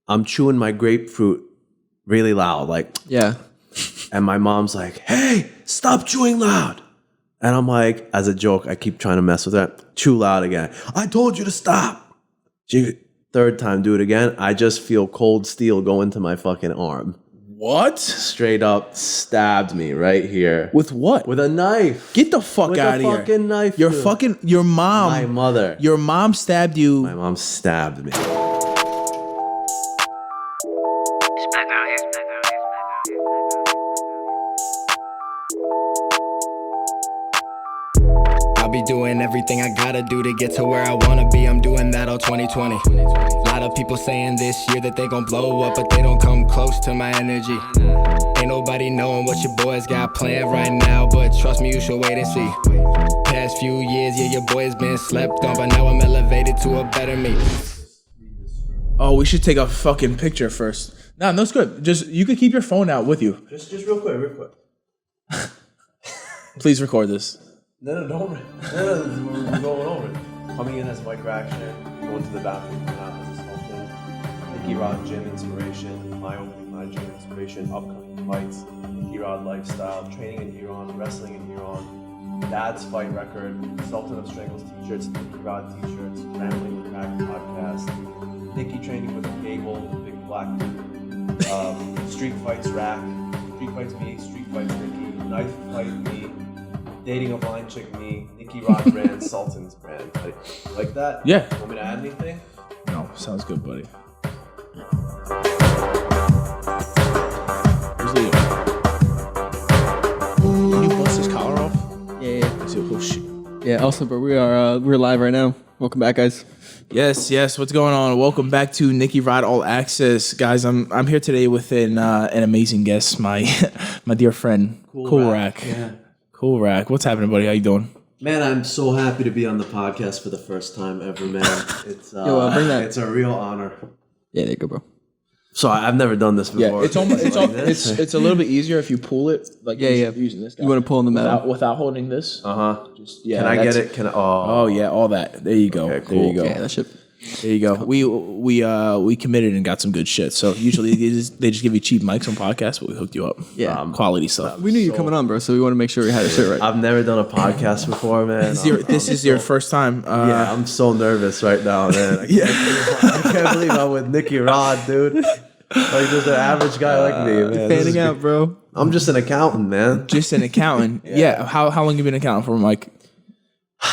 I'm chewing my grapefruit really loud, like, Yeah. and my mom's like, hey, stop chewing loud. And I'm like, as a joke, I keep trying to mess with that. Chew loud again. I told you to stop. Third time, do it again. I just feel cold steel go into my fucking arm. What? Straight up stabbed me right here. With what? With a knife. Get the fuck out of here. With a fucking knife. Your mom. My mother. Your mom stabbed you. My mom stabbed me. I'll be doing everything I gotta do to get to where I wanna be. I'm doing that all 2020. A lot of people saying this year that they gon' blow up, but they don't come close to my energy. Ain't nobody knowing what your boys got planned right now, but trust me, you should wait and see. Past few years, yeah, your boy has been slept on, but now I'm elevated to a better me. Oh, we should take a fucking picture first. No, it's good. Just you could keep your phone out with you. Just real quick. Please record this. No, don't. We're going over it. Coming in as Mike Raction, going to the bathroom, coming out as a Sultan. NickyRod gym inspiration, my gym inspiration, upcoming fights, NickyRod lifestyle, training in Iran, wrestling in Iran, dad's fight record, Sultan of Strangles t-shirts, NickyRod t-shirts, Rambling with Mac podcast, Nicky training with Gable, big black street fights rack, street fights me, street fights Nicky, knife fight me, dating a blind chick me, NickyRod brand, Sultan's brand. Like that? Yeah. Want me to add anything? No, sounds good, buddy. Can you bust his collar off? Yeah. Oh shit. Yeah. Also, bro, we're live right now. Welcome back, guys. Yes. What's going on? Welcome back to NickyRod All Access, guys. I'm here today with an amazing guest, my dear friend, Cool Rack. Yeah. Cool Rack. What's happening, buddy? How you doing? Man, I'm so happy to be on the podcast for the first time ever, man. It's bring that. It's a real honor. Yeah, there you go, bro. So I've never done this before. Yeah, it's a little bit easier if you pull it. Like using this guy. You want to pull in the metal without holding this. Can I get it? Oh yeah, all that. There you go. Okay, cool. There you go. Yeah, that shit. There you go. We committed and got some good shit. So usually they just give you cheap mics on podcasts, but we hooked you up. Yeah. Quality stuff. We knew you were coming on, bro, so we want to make sure we had the shit right. I've never done a podcast before, man. This is your first time. Yeah, I'm so nervous right now, man. I can't believe I'm with NickyRod, dude. Like, there's an average guy like me, man. Fanning out, bro. I'm just an accountant, man. Just an accountant. Yeah. How long you been an accountant for, Mike?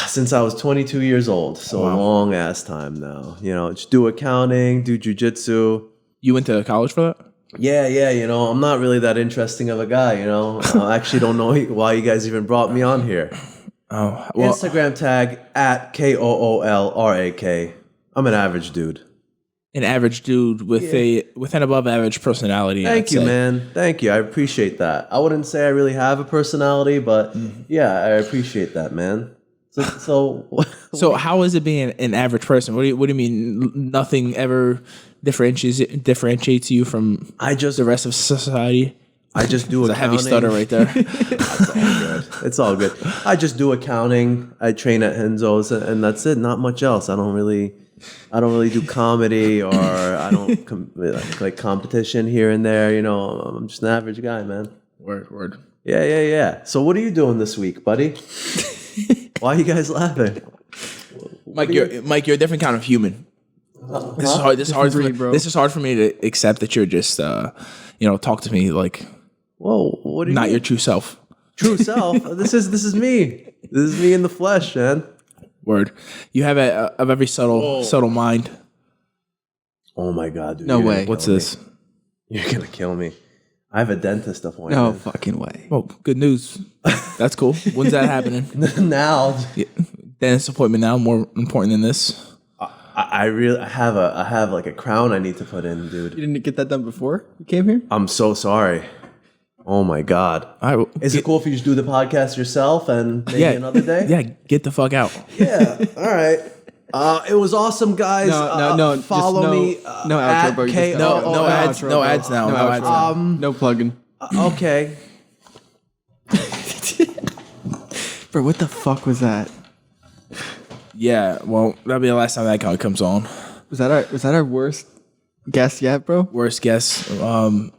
Since I was 22 years old, so a long ass time now. You know, just do accounting, do jiu-jitsu. You went to college for that? Yeah. You know, I'm not really that interesting of a guy. You know, I actually don't know why you guys even brought me on here. Oh, well, Instagram tag at KOOLRAK. I'm an average dude. an average dude with an above average personality. Thank you, man. Thank you. I appreciate that. I wouldn't say I really have a personality, but yeah, I appreciate that, man. So how is it being an average person? What do you mean? Nothing ever differentiates you from the rest of society? I just do a heavy stutter right there. That's all good. It's all good. I just do accounting. I train at Henzo's, and that's it. Not much else. I don't really do comedy, or I don't like competition here and there. You know, I'm just an average guy, man. Word. Yeah. So what are you doing this week, buddy? Why are you guys laughing? Mike, you're a different kind of human. This is hard. This is hard for me to accept that you're just talk to me like. Whoa, what are you? Not your true self. True self. This is me. This is me in the flesh, man. Word. You have a very subtle mind. Oh my god, dude. No way. What's this? You're gonna kill me. I have a dentist appointment. No fucking way. Oh, good news. That's cool. When's that happening? Now. Yeah. Dentist appointment now, more important than this. I have like a crown I need to put in, dude. You didn't get that done before you came here? I'm so sorry. Oh my god. Is it cool if you just do the podcast yourself and maybe another day? Yeah, get the fuck out. Yeah. All right. It was awesome, guys. No. Follow me. No outro, bro. No ads. No ads now. No ads now. No plugging. Okay. Bro, what the fuck was that? Yeah. Well, that'll be the last time that guy comes on. Was that our worst guess yet, bro? Worst guess. I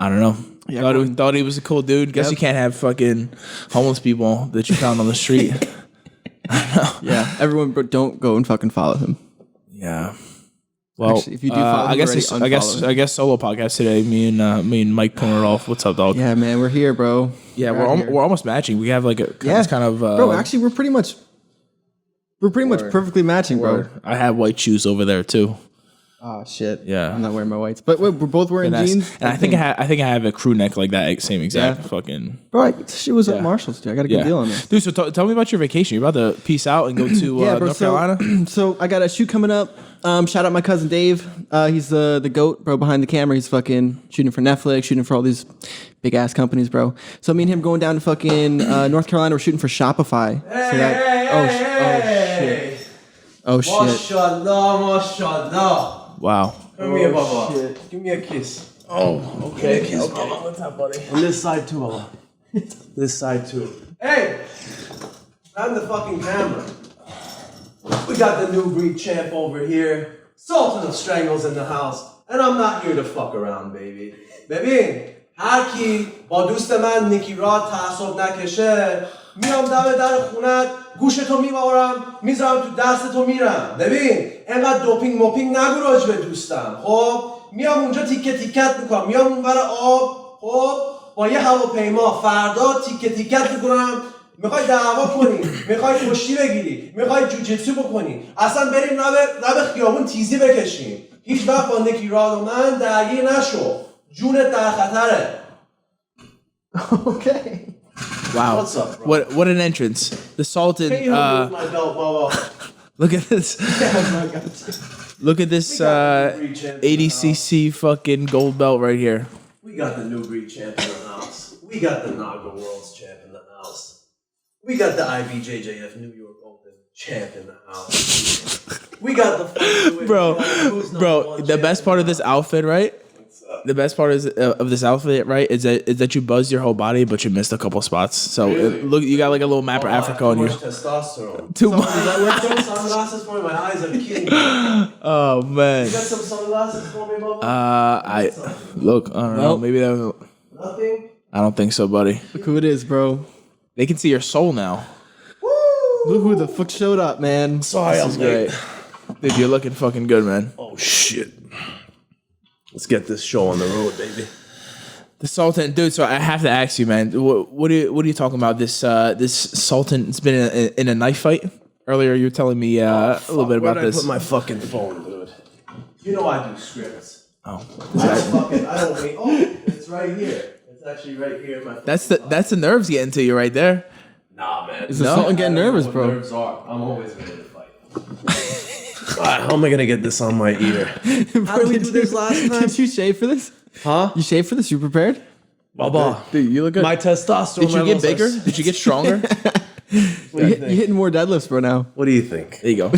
don't know. Yeah, thought he was a cool dude. Guess you can't have fucking homeless people that you found on the street. Yeah, everyone, bro, don't go and fucking follow him. Yeah. Well, actually, if you do follow him I guess solo podcast today. Me and Mike pulling it off. What's up, dog? Yeah, man, we're here, bro. Yeah, we're almost matching. We have like a kind of bro. Actually, we're pretty much perfectly matching, bro. I have white shoes over there too. Oh shit. Yeah. I'm not wearing my whites, but we're both wearing jeans. And I think I have a crew neck like that same exact fucking. Bro, she was at Marshall's, dude. I got a good deal on this. Dude, so tell me about your vacation. You're about to peace out and go to North Carolina? So I got a shoot coming up. Shout out my cousin Dave. He's the GOAT, bro, behind the camera. He's fucking shooting for Netflix, shooting for all these big ass companies, bro. So me and him going down to fucking North Carolina. We're shooting for Shopify. Oh shit. Mashallah. Wow. Come here, Baba. Give me a kiss. Oh, okay. Kiss, Baba. What's up, buddy? On this side too, Baba. This side too. Hey! I'm the fucking camera. We got the new breed champ over here. Sultan of Strangles in the house. And I'm not here to fuck around, baby. ببین هر کی با دوست من نیکیراد تعصب نکشه میام دم در خونت گوشتو میبارم میذارم تو دست تو میرم. ببین انقدر دوپینگ موپینگ نگو راجع به دوستم. خب میام اونجا تیکه تیکت میکنم، میام اونور آب، خب با یه هواپیما فردا تیکه تیکت میکنم. میخوای دعوا کنی، میخوای کشتی بگیری، میخوای جوجیتسو بکنی، اصلا بریم لب خیابون تیزی بکشیم. هیچ وقت با نیکیراد و من درگیر نشو. جونت در خطره. Okay. Wow. What's up, bro? What an entrance. The Sultan. Can you help me with my belt, Baba? Look at this. Look at this 80cc fucking gold belt right here. We got the new breed champ in the house. We got the Naga Worlds champ in the house. We got the IBJJF New York Open champ in the house. We got the bro. The best part of this outfit, right? The best part of this outfit, right, is that you buzz your whole body, but you missed a couple spots. So really? Look, you got like a little map of Africa on you. Too much testosterone. Too much. Does that work for sunglasses for me? My eyes are killing me. Oh man. You got some sunglasses for me, Bubba? I don't know. Maybe that was Nothing? I don't think so, buddy. Look who it is, bro. They can see your soul now. Woo! Look who the fuck showed up, man. Sorry, This is great. Dude, you're looking fucking good, man. Oh shit. Let's get this show on the road, baby. The Sultan, dude. So I have to ask you, man. What are you talking about? This Sultan's been in a knife fight. Earlier, you were telling me a little bit about this. Where'd I put my fucking phone, dude? You know I do scripts. Oh, I don't mean. Oh, it's right here. It's actually right here in my. that's the nerves getting to you right there. Nah, man. Is the Sultan getting nervous, bro? Nerves are. I'm always ready to fight. How am I gonna get this on my ear? How did we do this last time? Did you shave for this? Huh? You shaved for this? You prepared? Baba, Dude, you look good. my testosterone. Did you get levels bigger? are- Did you get stronger? You're hitting more deadlifts, bro, now. What do you think, There you go.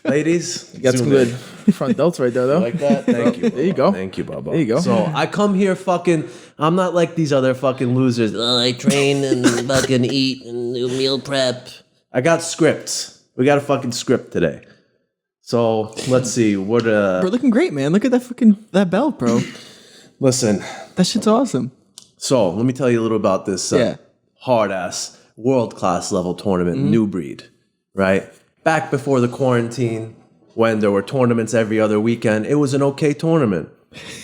ladies? You got some Zoom good in. front delts right there, though. Like that? Thank you. There you go. Thank you, Baba. There you go. So I come here fucking. I'm not like these other fucking losers. I train and fucking eat and do meal prep. I got scripts. We got a fucking script today. So let's see. What Bro, looking great, man. Look at that belt, bro. Listen. That shit's awesome. So let me tell you a little about this Yeah. hard ass world class level tournament, New Breed. Right back before the quarantine, when there were tournaments every other weekend, it was an okay tournament.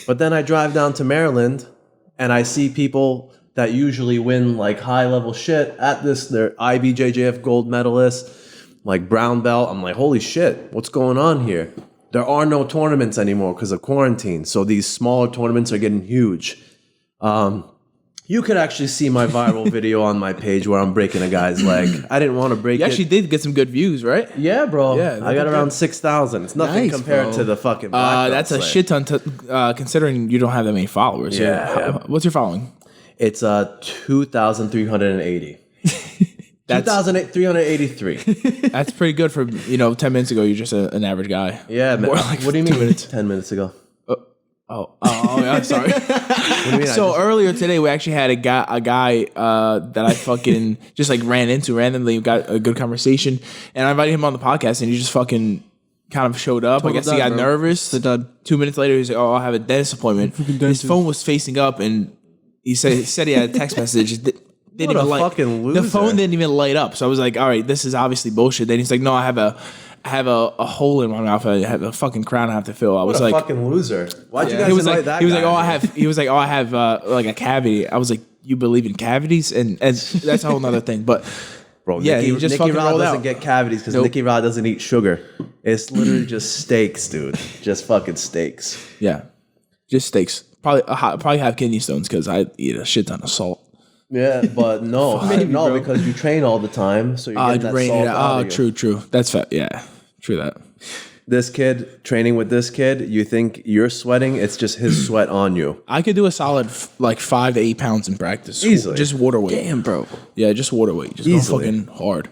But then I drive down to Maryland, and I see people that usually win like high level shit at this. They're IBJJF gold medalists, like brown belt. I'm like, holy shit, what's going on here? There are no tournaments anymore because of quarantine. So these smaller tournaments are getting huge. You could actually see my viral video on my page where I'm breaking a guy's leg. I didn't want to break You it. actually did get some good views, right? Yeah, bro. Yeah, I got around 6,000. It's nothing Nice, compared bro. to the fucking black belt That's a slay. shit ton, considering you don't have that many followers. Yeah. What's your following? It's 2,380. 2,383. That's pretty good for 10 minutes ago. You're just an average guy. Yeah, man. More like What do you 2 mean? minutes. 10 minutes ago. Oh, yeah, sorry. What do you mean? So earlier today, we actually had a guy that I fucking just like ran into randomly, got a good conversation, and I invited him on the podcast, and he just fucking kind of showed up. I guess he got nervous. The dud. 2 minutes later, he's like, "Oh, I'll have a dentist appointment." His phone was facing up, and he said he had a text message. Didn't What even a fucking loser. The phone didn't even light up. So I was like, "All right, this is obviously bullshit." Then he's like, "No, I have a hole in my mouth. I have a fucking crown I have to fill." I was What a like, fucking loser. Why'd you guys he was invite like, that he was guy? like, "Oh, I have like a cavity." I was like, "You believe in cavities?" And that's a whole nother thing. But Bro, yeah, he just fucking NickyRod rolled doesn't out. get cavities because NickyRod doesn't eat sugar. It's literally just steaks, dude. Just fucking steaks. Yeah, just steaks. Probably have kidney stones because I eat a shit ton of salt. Yeah, but no, because you train all the time, so you're getting that Rain salt it out out. of you. True. That's fact. Yeah, true that. This kid, training with this kid, you think you're sweating, it's just his sweat on you. I could do a solid like 5 to 8 pounds in practice. Easily. Just water weight. Damn, bro. Yeah, just water weight. Just Easily. go fucking hard.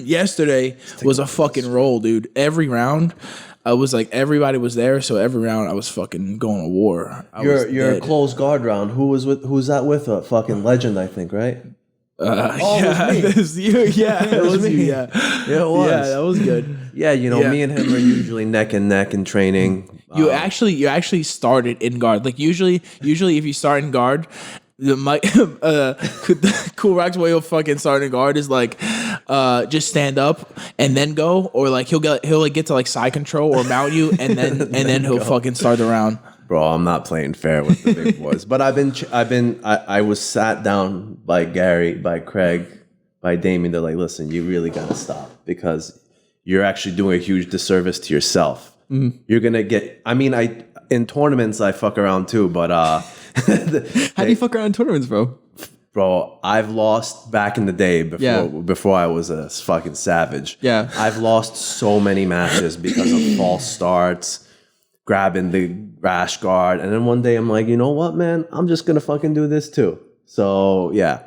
Yesterday was a fucking roll, dude. Every round, I was like, everybody was there, so every round I was fucking going to war. Your closed guard round. Who's that with? A fucking legend, I think, right? Yeah, it was you. Yeah, it was me. you. Yeah, Yeah, it was. Yeah, that was good. Yeah, Yeah. me and him are usually neck and neck in training. You actually started in guard. Like usually if you start in guard, the Cool Rock's way of fucking starting guard is like just stand up and then go, or like he'll like get to like side control or mount you and then he'll fucking start the round. Bro, I'm not playing fair with the big boys. But I was sat down by Gary, by Craig, by Damien. They're like, listen, you really gotta stop because you're actually doing a huge disservice to yourself. You're gonna get. I mean, in tournaments I fuck around too, but How do you fuck around in tournaments, bro? bro, I've lost back in the day Yeah. before I was a fucking savage. Yeah. I've lost so many matches because of false starts, grabbing the rash guard, and then one day I'm like, you know what, man, I'm just gonna fucking do this too. So yeah.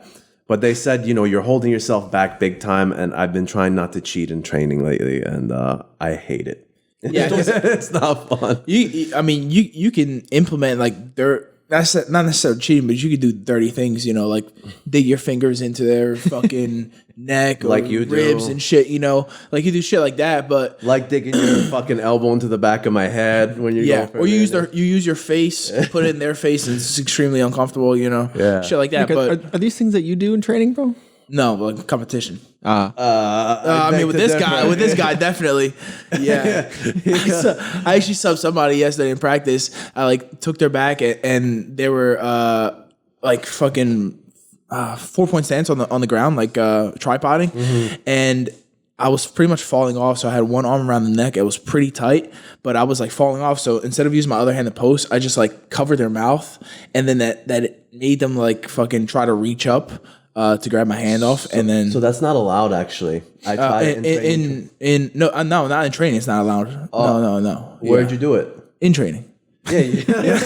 But they said, you're holding yourself back big time, and I've been trying not to cheat in training lately, and I hate it. Yeah, it's not fun. You can implement like that's not necessarily cheating, but you could do dirty things, like dig your fingers into their fucking neck or Like you do. ribs and shit, like you do shit like that, but Like digging your fucking elbow into the back of my head when you're yeah, going for or a you minute. use your face, put it in their face, and it's extremely uncomfortable, Yeah. shit like that. Like, But are these things that you do in training, bro? no, like competition. I With this guy, definitely. Yeah. I actually subbed somebody yesterday in practice. I like took their back and they were like fucking 4-point stance on the ground, like tripoding, and I was pretty much falling off. So I had one arm around the neck. It was pretty tight, but I was like falling off. So instead of using my other hand to post, I just like covered their mouth, and then that made them like fucking try to reach up. To grab my hand off, and then So that's not allowed, actually. I tried it in training. no, not in training. It's not allowed. No. Where'd you do it? In training? Yeah.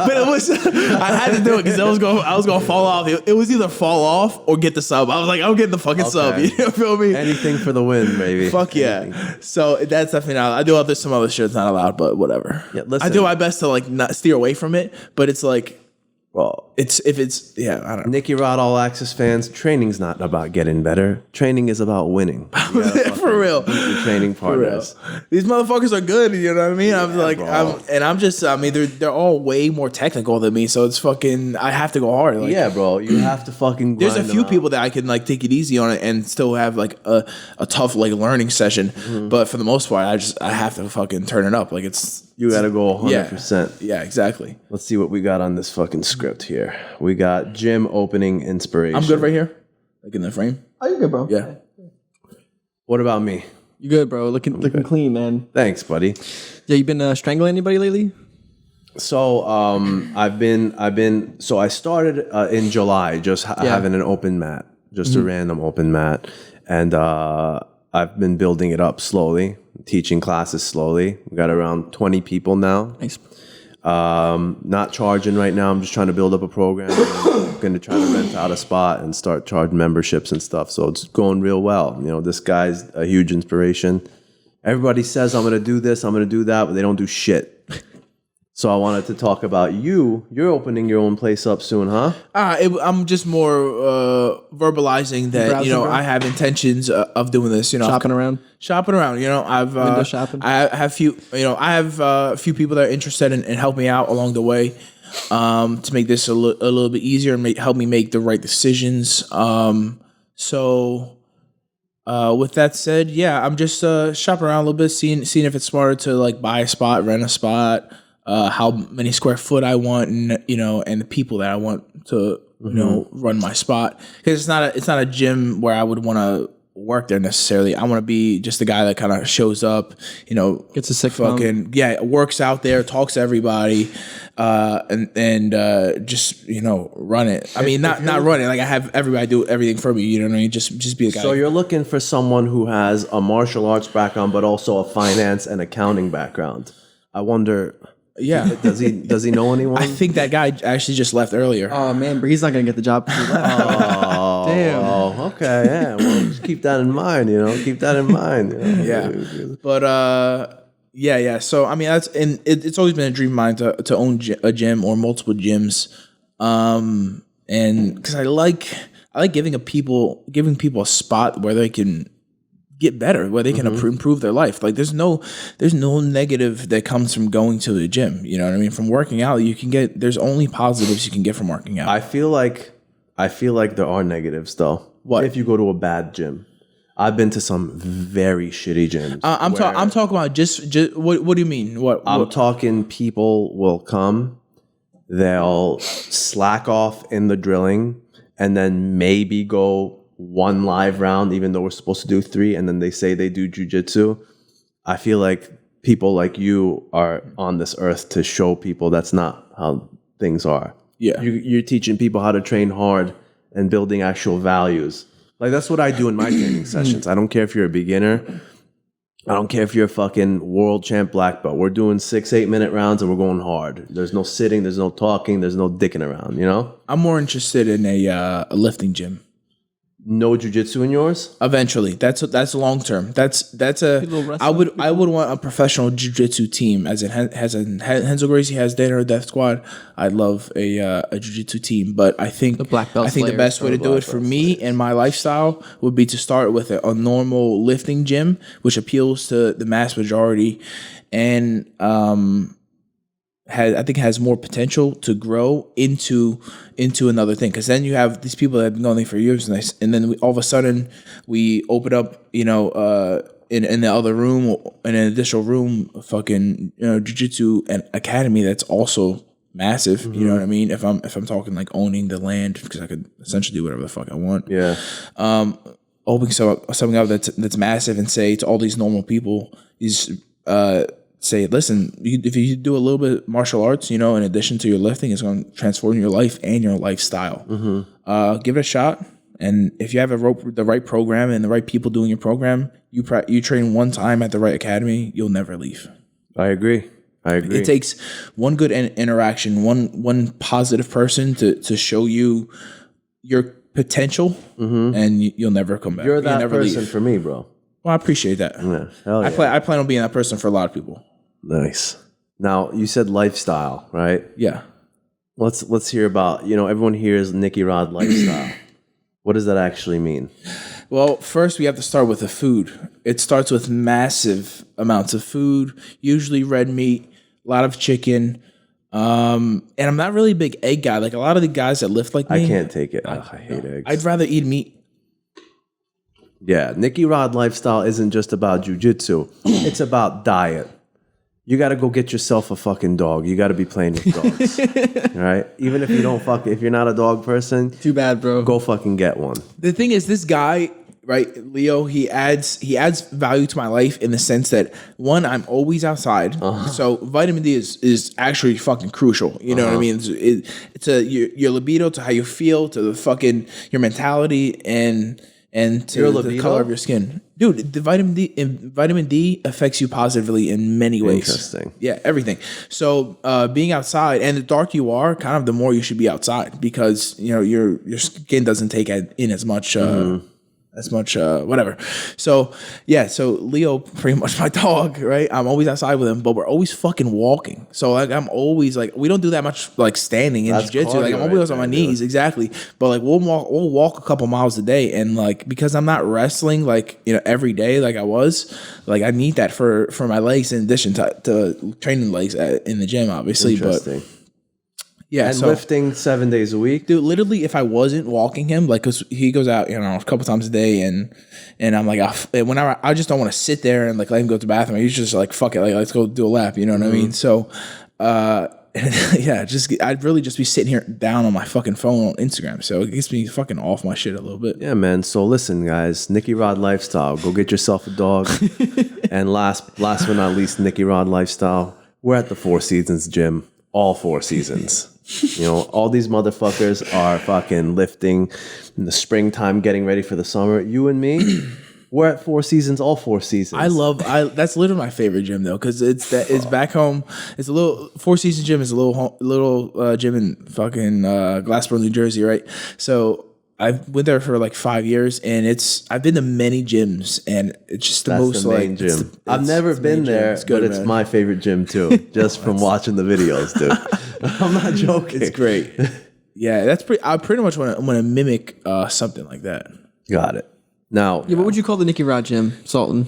But it was I had to do it because I was going to fall off. It was either fall off or get the sub. I was like, I'm getting the fucking sub. Okay. You feel me? Anything for the win, baby. Fuck yeah. Anything. So that's definitely not. I do some other shit that's not allowed, but whatever. Yeah, listen. I do my best to like not steer away from it, but it's like Well, I don't know. NickyRod All Access fans, training's not about getting better. Training is about winning. You gotta fucking For real. beat your training For real. partners. These motherfuckers are good, you know what I mean? I'm like, bro. they're all way more technical than me, so it's fucking, I have to go hard. Like, Yeah, bro. You have to fucking there's a grind few them out. people that I can like take it easy on it and still have like a tough like learning session, but for the most part, I have to fucking turn it up. Like You gotta go 100%. Yeah, exactly. Let's see what we got on this fucking script here. We got gym opening inspiration. I'm good right here, like in the frame. Oh, you good, bro? Yeah. What about me? You good, bro? Looking clean, man. Thanks, buddy. Yeah, you been strangling anybody lately? So I started in July just having an open mat, just a random open mat, and I've been building it up slowly, teaching classes slowly. We got around 20 people now. Nice. Not charging right now. I'm just trying to build up a program. I'm going to try to rent out a spot and start charging memberships and stuff. So it's going real well. This guy's a huge inspiration. Everybody says I'm going to do this, I'm going to do that, but they don't do shit. So I wanted to talk about you. You're opening your own place up soon, huh? I'm just more verbalizing that Browsing around? I have intentions of doing this. Shopping around. Shopping around. I've Window shopping? I have I have a few people that are interested in helping me out along the way to make this a little bit easier and help me make the right decisions. So with that said, yeah, I'm just shopping around a little bit, seeing if it's smarter to like buy a spot, rent a spot. How many square foot I want, and and the people that I want to run my spot, because it's not a gym where I would want to work there necessarily. I want to be just the guy that kind of shows up, Gets a sick fucking works out there, talks to everybody, and just run it. I mean, not run it like I have everybody do everything for me. You know what I mean? Just be a guy. So you're looking for someone who has a martial arts background, but also a finance and accounting background. I wonder. Yeah. Does he know anyone? I think that guy actually just left earlier. Oh man, but he's not gonna get the job. Oh, Damn. Oh, okay. Yeah. Well, just keep that in mind. Keep that in mind. Yeah. But yeah. So I mean, it's always been a dream of mine to own a gym or multiple gyms, and because I like giving people a spot where they can get better, where they can improve their life. Like there's no negative that comes from going to the gym. You know what I mean? From working out, there's only positives you can get from working out. I feel like there are negatives though. What if you go to a bad gym? I've been to some very shitty gyms. I'm talking about just what do you mean? I'm talking people will come, they'll slack off in the drilling, and then maybe go one live round, even though we're supposed to do 3, and then they say they do jiu-jitsu. I feel like people like you are on this earth to show people that's not how things are. Yeah. You're teaching people how to train hard and building actual values. Like that's what I do in my training sessions. I don't care if you're a beginner. I don't care if you're a fucking world champ black belt. We're doing 6-8 minute rounds and we're going hard. There's no sitting, there's no talking, there's no dicking around, I'm more interested in a lifting gym. No jiu-jitsu in yours? Eventually, that's long term. That's I would want a professional jiu-jitsu team, as it has Renzo Gracie has Dana or Death Squad. I'd love a jiu-jitsu team, but I think The black belt I think the Slayers. best way to do it for me and my lifestyle would be to start with a normal lifting gym, which appeals to the mass majority, and I think has more potential to grow into another thing, because then you have these people that have been going there for years, and then all of a sudden we open up in the other room, in an additional room, fucking jiu-jitsu and academy that's also massive. You know what I mean? If I'm talking like owning the land, because I could essentially do whatever the fuck I want. Yeah. Opening something up that's massive, and say to all these normal people, say, listen, if you do a little bit of martial arts, in addition to your lifting, it's going to transform your life and your lifestyle. Give it a shot. And if you have the right program and the right people doing your program, you train one time at the right academy, you'll never leave. I agree. It takes one good interaction, one positive person to show you your potential, and you'll never come back. You're that never person leave. for me, bro. Well, I appreciate that. Yeah. Hell yeah. I plan on being that person for a lot of people. Nice. Now, you said lifestyle, right? Yeah. Let's hear about, everyone hears NickyRod lifestyle. What does that actually mean? Well, first we have to start with the food. It starts with massive amounts of food, usually red meat, a lot of chicken. And I'm not really a big egg guy. Like a lot of the guys that lift like me. I can't take it. I hate eggs. I'd rather eat meat. Yeah, NickyRod lifestyle isn't just about jiu-jitsu. It's about diet. You got to go get yourself a fucking dog. You got to be playing with dogs. All right? Even if if you're not a dog person, Too bad, bro. go fucking get one. The thing is, this guy, right, Leo, he adds value to my life in the sense that, one, I'm always outside. So vitamin D is actually fucking crucial. You know what I mean? It's your libido, to how you feel, to the fucking your mentality, and to the color of your skin. Dude, the vitamin D affects you positively in many ways. Interesting. Yeah, everything. So being outside, and the darker you are, kind of the more you should be outside, because your skin doesn't take in as much as much whatever. So yeah, so Leo, pretty much my dog, right? I'm always outside with him, but we're always fucking walking. So like I'm always like, we don't do that much like standing in That's jiu-jitsu. Like I'm cardio always right on my there, dude. knees, exactly. But like we'll walk a couple miles a day, and like because I'm not wrestling like every day like I was, like I need that for my legs in addition to training legs in the gym, obviously. Interesting. But yeah, And so lifting 7 days a week. dude, literally, if I wasn't walking him, like, cause he goes out, a couple times a day, and I'm like, whenever I just don't want to sit there and like let him go to the bathroom. He's just like, fuck it, like let's go do a lap. You know what I mean? So, yeah, I'd really just be sitting here down on my fucking phone on Instagram. So it gets me fucking off my shit a little bit. Yeah, man. So listen, guys, NickyRod lifestyle. Go get yourself a dog. And last but not least, NickyRod lifestyle. We're at the Four Seasons gym. All 4 seasons. All these motherfuckers are fucking lifting in the springtime, getting ready for the summer. You and me, we're at 4 seasons, all 4 seasons. That's literally my favorite gym though, because it's back home. It's a little Four Seasons gym is a little gym in fucking Glassboro, New Jersey, right? So I've been there for like 5 years, and I've been to many gyms, and it's just That's most the main gym. I've never been there, It's good, but it's man. my favorite gym too, just from watching the videos, dude. I'm not joking. It's great. Yeah, that's pretty. I pretty much want to mimic something like that. Got it. Now, Yeah, what would you call the NickyRod gym, Sultan?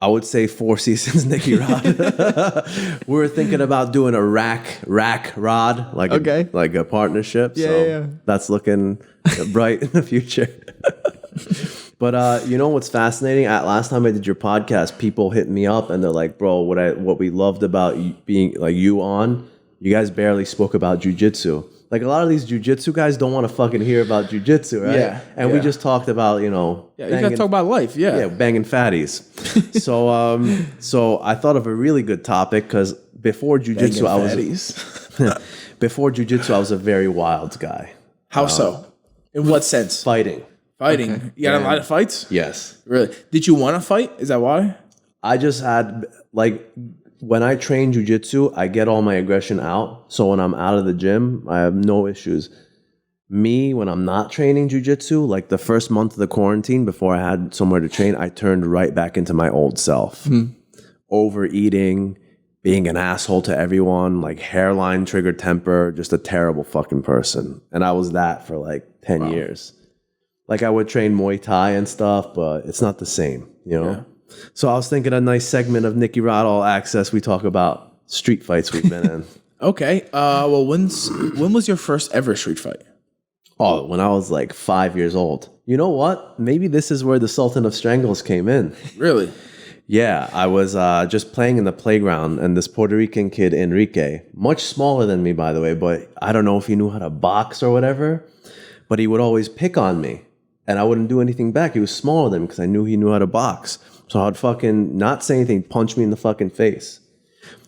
I would say 4 seasons, NickyRod. We're thinking about doing a rack rod, like a partnership. Yeah. That's looking bright in the future. But you know what's fascinating? Last time I did your podcast, people hit me up and they're like, "Bro, what we loved about you being like you guys barely spoke about jiu-jitsu." Like a lot of these jiu-jitsu guys don't want to fucking hear about jiu-jitsu, right? Yeah, And we just talked about, Yeah, you gotta talk about life. Yeah. banging fatties. So I thought of a really good topic because before jiu-jitsu, before jiu-jitsu, I was a very wild guy. How so? In what sense? Fighting. Fighting. Okay. You got a lot of fights? Yes. Really? Did you want to fight? Is that why? I just had when I train jiu-jitsu, I get all my aggression out. So when I'm out of the gym, I have no issues. Me, when I'm not training jiu-jitsu, like the first month of the quarantine before I had somewhere to train, I turned right back into my old self. Overeating, being an asshole to everyone, like hairline, trigger temper, just a terrible fucking person. And I was that for like 10 years. Like I would train Muay Thai and stuff, but it's not the same, Yeah. So I was thinking a nice segment of NickyRod All Access. We talk about street fights we've been in. Okay. Well, when was your first ever street fight? Oh, when I was like 5 years old. You know what? Maybe this is where the Sultan of Strangles came in. Really? Yeah, I was just playing in the playground, and this Puerto Rican kid, Enrique, much smaller than me, by the way, but I don't know if he knew how to box or whatever, but he would always pick on me, and I wouldn't do anything back. He was smaller than me because I knew he knew how to box. So I'd fucking not say anything, punch me in the fucking face.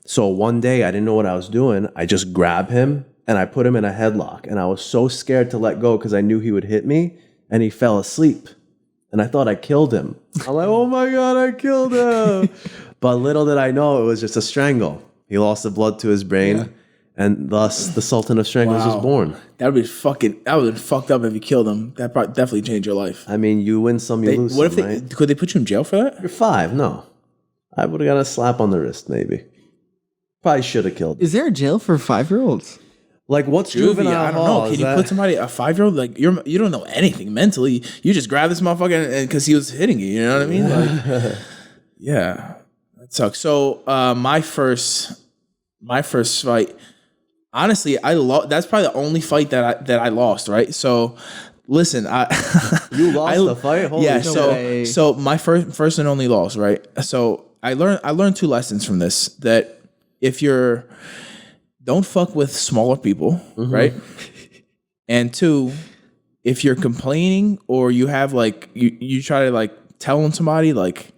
So one day, I didn't know what I was doing. I just grabbed him, and I put him in a headlock, and I was so scared to let go because I knew he would hit me, and he fell asleep. And I thought I killed him. I'm like, oh my God, I killed him. But little did I know it was just a strangle. He lost the blood to his brain, and thus the Sultan of Strangles was born. That would have been fucked up if you killed him. That probably definitely changed your life. I mean, you win some, you lose some, right? Could they put you in jail for that? You're 5, no. I would have got a slap on the wrist, maybe. Probably should have killed him. Is there a jail for 5-year-olds? Like, what's Juvie, juvenile I don't hall? know. Can Is you that- put somebody, a 5-year-old, like you don't know anything mentally. You just grab this motherfucker and because he was hitting you. You know what I mean? Like, yeah, that sucks. So my first fight, honestly, that's probably the only fight that I lost. Right. So listen, You lost the fight? Holy yeah. shit. So my first and only loss. Right. So I learned 2 lessons from this. That if don't fuck with smaller people, right? And 2, if you're complaining or you have like you try to like tell on somebody, like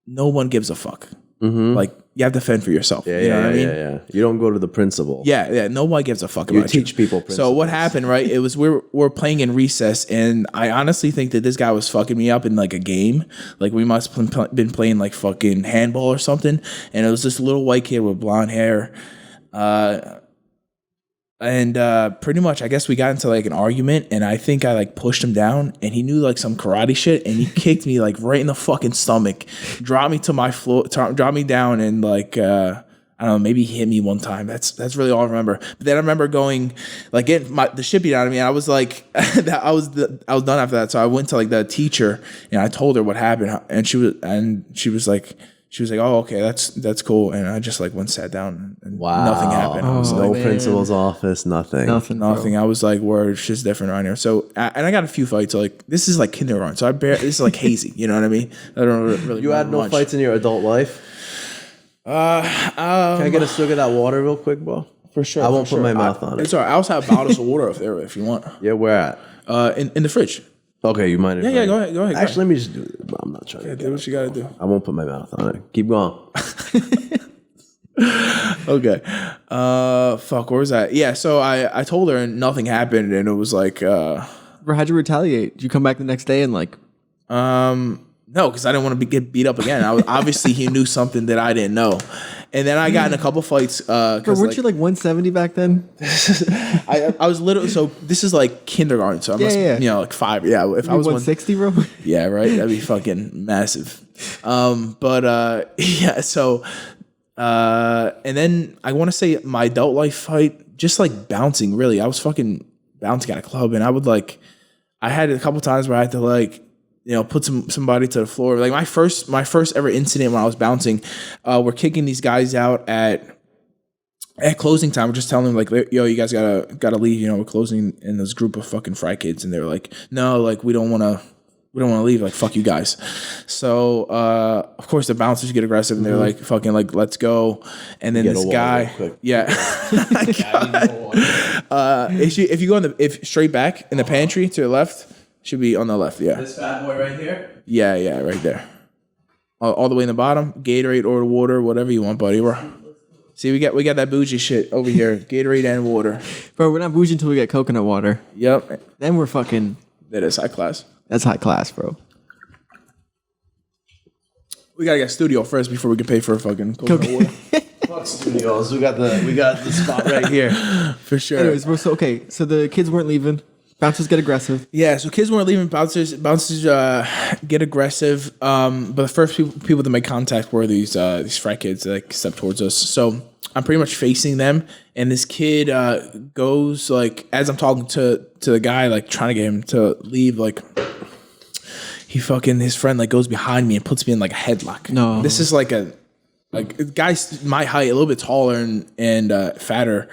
no one gives a fuck. Like you have to fend for yourself. Yeah, you know what I mean? yeah. You don't go to the principal. Yeah. Nobody gives a fuck You about teach people So principles. what happened, right? It was we're playing in recess, and I honestly think that this guy was fucking me up in like a game. Like we must have been playing like fucking handball or something, and it was this little white kid with blonde hair. And pretty much, I guess we got into like an argument, and I think I like pushed him down, and he knew like some karate shit, and he kicked me like right in the fucking stomach, dropped me to my floor, dropped me down, and like I don't know, maybe he hit me one time. That's really all I remember. But then I remember going like getting the shit beat out of me, and I was like, I was done after that. So I went to like the teacher, and I told her what happened, and she was like. Oh, okay, that's cool. And I just like went sat down and nothing happened. I was No like, principal's office, nothing. Nothing. I was like, word, shit's different around here. So, and I got a few fights. So like, this is like kindergarten. So this is like hazy. You know what I mean? I don't really. You had no much. fights in your adult life? Can I get a swig of that water real quick, bro? For sure. I won't put my mouth on it. It's all right. I also have bottles of water up there if you want. Yeah, where at? In the fridge. Okay, you mind? Yeah, go ahead. Actually, let me just do it. I'm not trying to Do what you gotta do. I won't put my mouth on it. Keep going. Okay. Fuck. Where was that? Yeah. So I told her and nothing happened, and it was like, Bro, how'd you retaliate? Did you come back the next day and like? no, because I didn't want to get beat up again. Obviously he knew something that I didn't know, and then I got in a couple fights. Bro, weren't you like 170 back then? I was literally, so this is like kindergarten, so I must, Yeah. you know, like 5. Yeah, if I was 160, bro. yeah, right. That'd be fucking massive. Yeah. So, and then I want to say my adult life fight, just like bouncing. Really, I was fucking bouncing at a club, and I had a couple times where I had to like, you know, put somebody to the floor. Like my first ever incident when I was bouncing, we're kicking these guys out at closing time. We're just telling them like, yo, you guys gotta leave. You know, we're closing in this group of fucking fry kids, and they were like, no, like we don't want to leave. Like fuck you guys. So of course the bouncers get aggressive, and they're like fucking like let's go. And then this guy, yeah. If you go if straight back in the pantry to the left. Should be on the left, yeah. This fat boy right here? Yeah, right there. All the way in the bottom. Gatorade or water, whatever you want, buddy. See, we got that bougie shit over here. Gatorade and water. Bro, we're not bougie until we get coconut water. Yep. Then we're fucking. That is high class. That's high class, bro. We gotta get studio first before we can pay for fucking coconut water. Fuck studios. We got the spot right here. For sure. Anyways, bro, so the kids weren't leaving. Bouncers get aggressive. Yeah, so kids weren't leaving. Bouncers get aggressive. But the first people to make contact were these frat kids that like step towards us. So I'm pretty much facing them, and this kid goes like as I'm talking to the guy, like trying to get him to leave, like his friend like goes behind me and puts me in like a headlock. No, this is like a guy's my height, a little bit taller and fatter.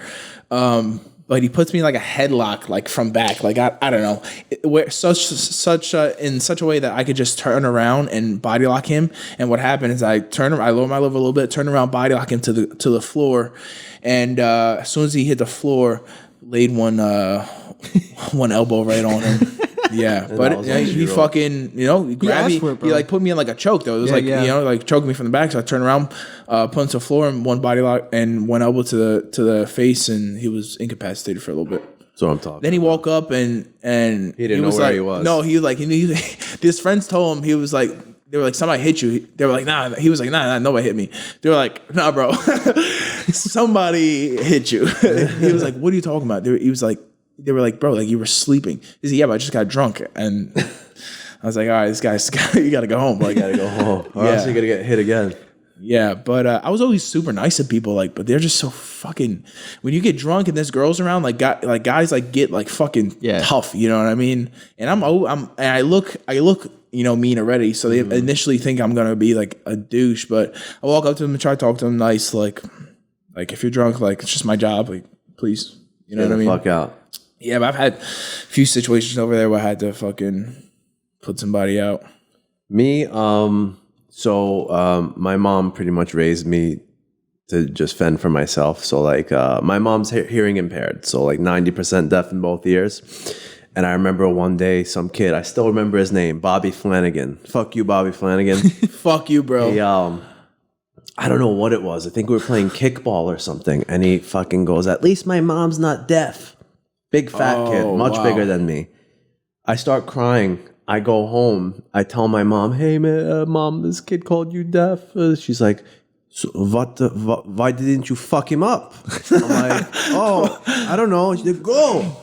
But he puts me in like a headlock, like from back, like I don't know, where in such a way that I could just turn around and body lock him. And what happened is I lower my level a little bit, turn around, body lock him to the floor, and as soon as he hit the floor, laid one elbow right on him. Yeah, but he fucking, you know, he grabbed me. He like put me in like a choke though. It was you know, like choking me from the back. So I turned around, put him to the floor, and one body lock and one elbow to the face, and he was incapacitated for a little bit. That's what I'm talking. Then he woke up and he didn't know where he was. No, he was like his friends told him, he was like, they were like, somebody hit you. They were like, nah. He was like, nah, nobody hit me. They were like, nah, bro, somebody hit you. He was like, what are you talking about? They were like, bro, like you were sleeping. He said, yeah, but I just got drunk. And I was like, all right, this guy's, you got to go home. Like, you got to go home. Or else you're going to get hit again. Yeah, but I was always super nice to people, like, but they're just so fucking. When you get drunk and there's girls around, like guys like get like fucking tough, you know what I mean? And I look, you know, mean already, so they initially think I'm gonna be like a douche. But I walk up to them and try to talk to them nice, like if you're drunk, like it's just my job, like please, you know what I mean? Fuck out. Yeah, but I've had a few situations over there where I had to fucking put somebody out. Me, So my mom pretty much raised me to just fend for myself. So like my mom's hearing impaired, so like 90% deaf in both ears. And I remember one day some kid, I still remember his name, Bobby Flanagan. Fuck you, Bobby Flanagan. Fuck you, bro. He, I don't know what it was. I think we were playing kickball or something. And he fucking goes, at least my mom's not deaf. Big fat kid, much bigger than me. I start crying. I go home. I tell my mom, hey, man, mom, this kid called you deaf. She's like, So why didn't you fuck him up? I'm like, oh, I don't know. She's like, go.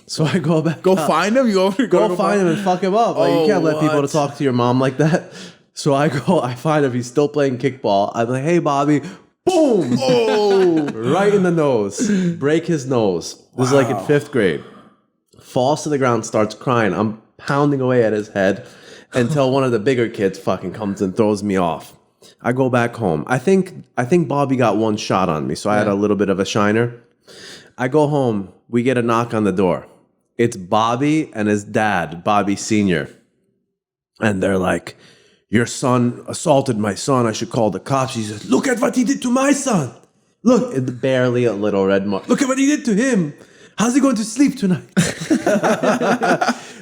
So I go back. Go up. find him. You go Find him and fuck him up. Like, you can't let people to talk to your mom like that. So I find him. He's still playing kickball. I'm like, hey, Bobby. Boom. Oh, right in the nose. Break his nose. This is like in 5th grade. Falls to the ground, starts crying. I'm pounding away at his head until one of the bigger kids fucking comes and throws me off. I go back home. I think Bobby got one shot on me, so I had a little bit of a shiner. I go home. We get a knock on the door. It's Bobby and his dad, Bobby Sr. And they're like, your son assaulted my son. I should call the cops. He says, look at what he did to my son. Look, it's barely a little red mark. Look at what he did to him. How's he going to sleep tonight?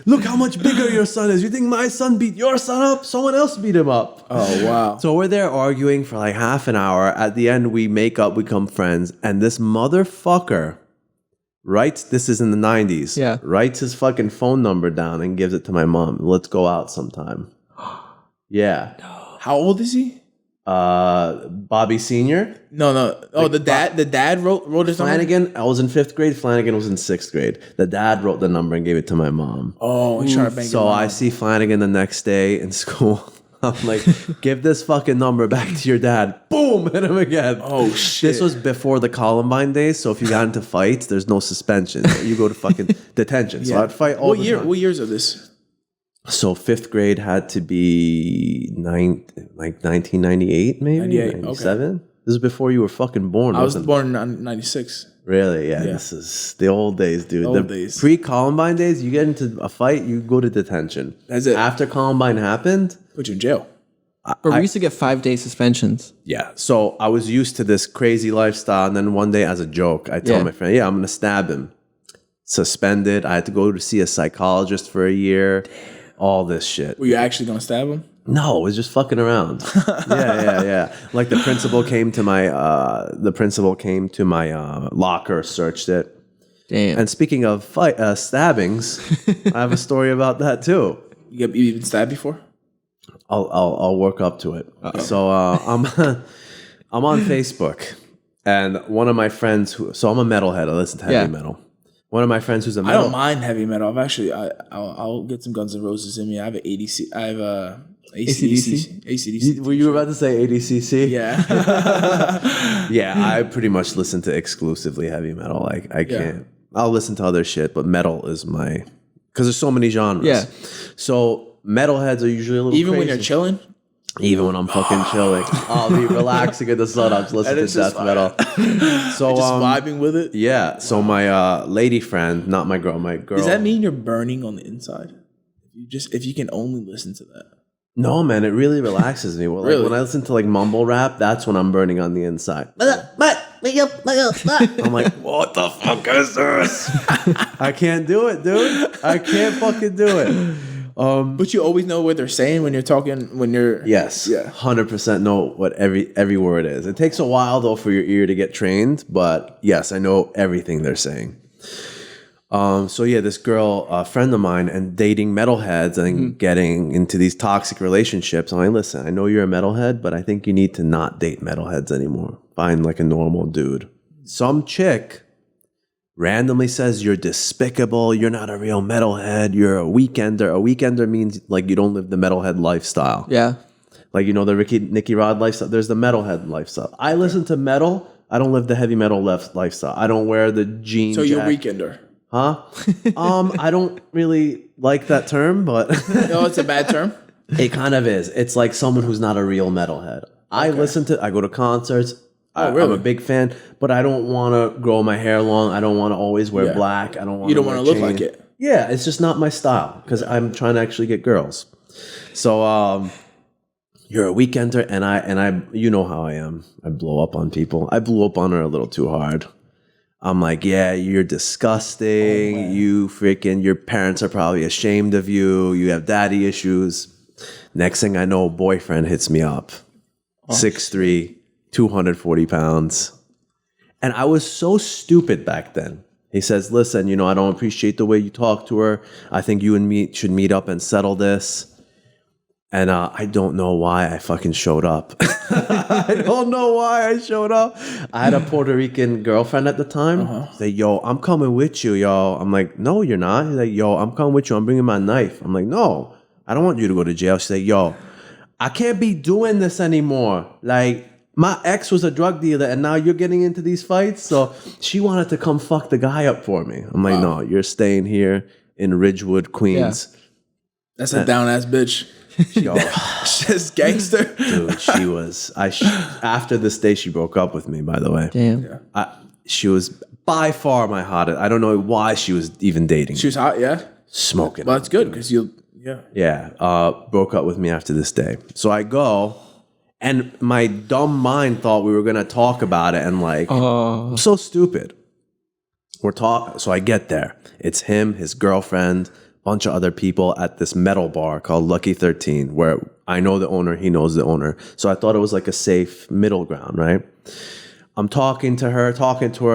Look how much bigger your son is. You think my son beat your son up? Someone else beat him up. Oh, wow. So we're there arguing for like half an hour. At the end, we make up, become friends. And this motherfucker writes, this is in the 90s, writes his fucking phone number down and gives it to my mom. Let's go out sometime. Yeah. How old is he? Bobby Sr. No. Oh, the dad wrote his number? Flanagan, I was in 5th grade. Flanagan was in 6th grade. The dad wrote the number and gave it to my mom. Oh, he's trying to bang So I see Flanagan the next day in school. I'm like, give this fucking number back to your dad. Boom, hit him again. Oh, shit. This was before the Columbine days, so if you got into fights, there's no suspension. You go to fucking detention. So I'd fight all the time. What years of this? So 5th grade had to be 1998, maybe? 98, 97? okay. This is before you were fucking born. I was born in 96. Really? Yeah, this is the old days, dude. Old days. Pre-Columbine days, you get into a fight, you go to detention. That's it. After Columbine happened, Put you in jail. But we used to get 5-day suspensions. yeah. So I was used to this crazy lifestyle, and then one day, as a joke, I told my friend, "Yeah, I'm gonna stab him." Suspended. I had to go to see a psychologist for a year. All this shit. Were you actually going to stab him? No, it was just fucking around. Yeah. Like the principal came to my locker, searched it. Damn. And speaking of stabbings, I have a story about that too. You been stabbed before? I'll work up to it. So I'm on Facebook, and one of my friends so I'm a metalhead. I listen to heavy metal. One of my friends who's a metal. I don't mind heavy metal. I'll get some Guns N' Roses in me. I have an ADC. I have a ACDC. Were you about to say ADCC? Yeah. Yeah, I pretty much listen to exclusively heavy metal. Like I can't. I'll listen to other shit, but metal is my because there's so many genres. Yeah. So metalheads are usually a little Even when crazy. you're chilling. Even when I'm fucking chilling, I'll be relaxing in the sun. I'll just listen to death metal. So Just vibing with it. yeah. So my lady friend, not my girl, Does that mean you're burning on the inside? If you can only listen to that. No, man, it really relaxes me. Well, like, when I listen to like mumble rap, that's when I'm burning on the inside. I'm like, what the fuck is this? I can't do it, dude. I can't fucking do it. But you always know what they're saying when you're talking. Yes, 100% know what every word is. It takes a while though for your ear to get trained, but yes, I know everything they're saying. So yeah, this girl, a friend of mine, and dating metalheads and getting into these toxic relationships. I'm like, listen, I know you're a metalhead, but I think you need to not date metalheads anymore. Find like a normal dude. Some chick randomly says you're despicable, you're not a real metalhead, you're a weekender. A weekender means like you don't live the metalhead lifestyle. Yeah. Like, you know, the NickyRod lifestyle. There's the metalhead lifestyle. I listen to metal. I don't live the heavy metal lifestyle. I don't wear the jeans. So you're a weekender. Huh? I don't really like that term, but No, it's a bad term. it kind of is. It's like someone who's not a real metalhead. I go to concerts. Really? I'm a big fan, but I don't want to grow my hair long. I don't want to always wear black. I don't want. You don't want to look like it. Yeah, it's just not my style because I'm trying to actually get girls. So you're a weekender, and I, you know how I am. I blow up on people. I blew up on her a little too hard. I'm like, yeah, you're disgusting. Your parents are probably ashamed of you. You have daddy issues. Next thing I know, boyfriend hits me up. 6'3", 240 pounds. And I was so stupid back then. He says, listen, I don't appreciate the way you talk to her. I think you and me should meet up and settle this. And I don't know why I fucking showed up. I don't know why I showed up. I had a Puerto Rican girlfriend at the time. Say, yo, I'm coming with you, yo. I'm like, no, you're not. He's like, yo, I'm coming with you. I'm bringing my knife. I'm like, no, I don't want you to go to jail. She's like, yo, I can't be doing this anymore. Like, my ex was a drug dealer and now you're getting into these fights. So she wanted to come fuck the guy up for me. I'm like, no, you're staying here in Ridgewood, Queens. Yeah. That's a down ass bitch. Yo, She's gangster. dude, she was. After this day, she broke up with me. By the way, Damn. she was by far my hottest. I don't know why she was even dating. She was hot, yeah. Smoking. Well, that's good because Yeah, broke up with me after this day. So I go, and my dumb mind thought we were gonna talk about it, and like, I'm so stupid. So I get there. It's him, his girlfriend, bunch of other people at this metal bar called Lucky 13, where I know the owner, he knows the owner. So I thought it was like a safe middle ground, right? I'm talking to her.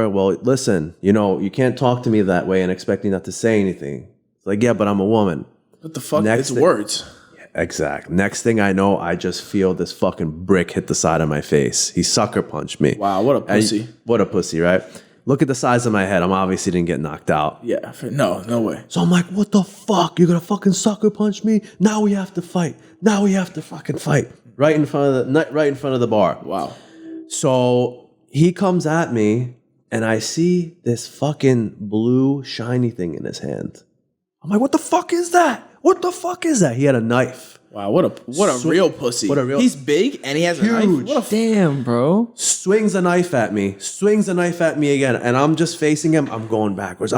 Well, listen, you can't talk to me that way and expect me not to say anything. It's like, yeah, but I'm a woman. What the fuck? It's words. Exact. Next thing I know, I just feel this fucking brick hit the side of my face. He sucker punched me. Wow, what a pussy. What a pussy, right? Look at the size of my head. I'm obviously didn't get knocked out. Yeah, no way. So I'm like, what the fuck? You're gonna fucking sucker punch me? Now we have to fight. Now we have to fucking fight. Right in front of the bar. Wow. So he comes at me and I see this fucking blue shiny thing in his hand. I'm like, what the fuck is that? What the fuck is that? He had a knife. Wow, what a real pussy. He's big and he has a knife. What a Damn, bro. Swings a knife at me again, and I'm just facing him. I'm going backwards.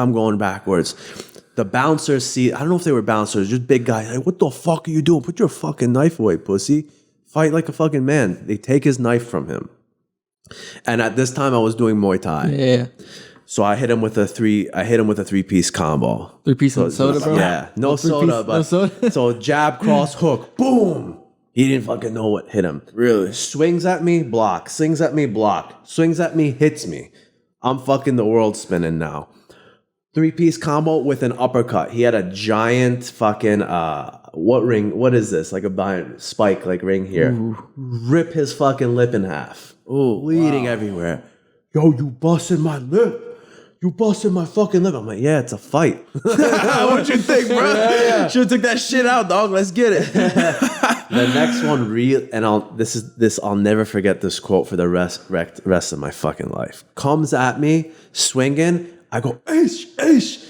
The bouncers see, I don't know if they were bouncers, just big guys. Like, what the fuck are you doing? Put your fucking knife away, pussy. Fight like a fucking man. They take his knife from him. And at this time I was doing Muay Thai. Yeah. So I hit him with a 3-piece combo. 3-piece of soda, bro? Yeah. No soda, but so jab, cross, hook, boom. He didn't fucking know what hit him. Really? Swings at me, block. Swings at me, block. Swings at me, hits me. I'm fucking the world spinning now. 3-piece combo with an uppercut. He had a giant fucking what ring? What is this? Like a spike like ring here. Ooh. Rip his fucking lip in half. Ooh, bleeding everywhere. Yo, you busted my lip. You busted my fucking lip. I'm like, yeah, it's a fight. What you think, bro? Yeah. Should've took that shit out, dog. Let's get it. The next one, and I'll never forget this quote for the rest of my fucking life. Comes at me, swinging. I go, ish.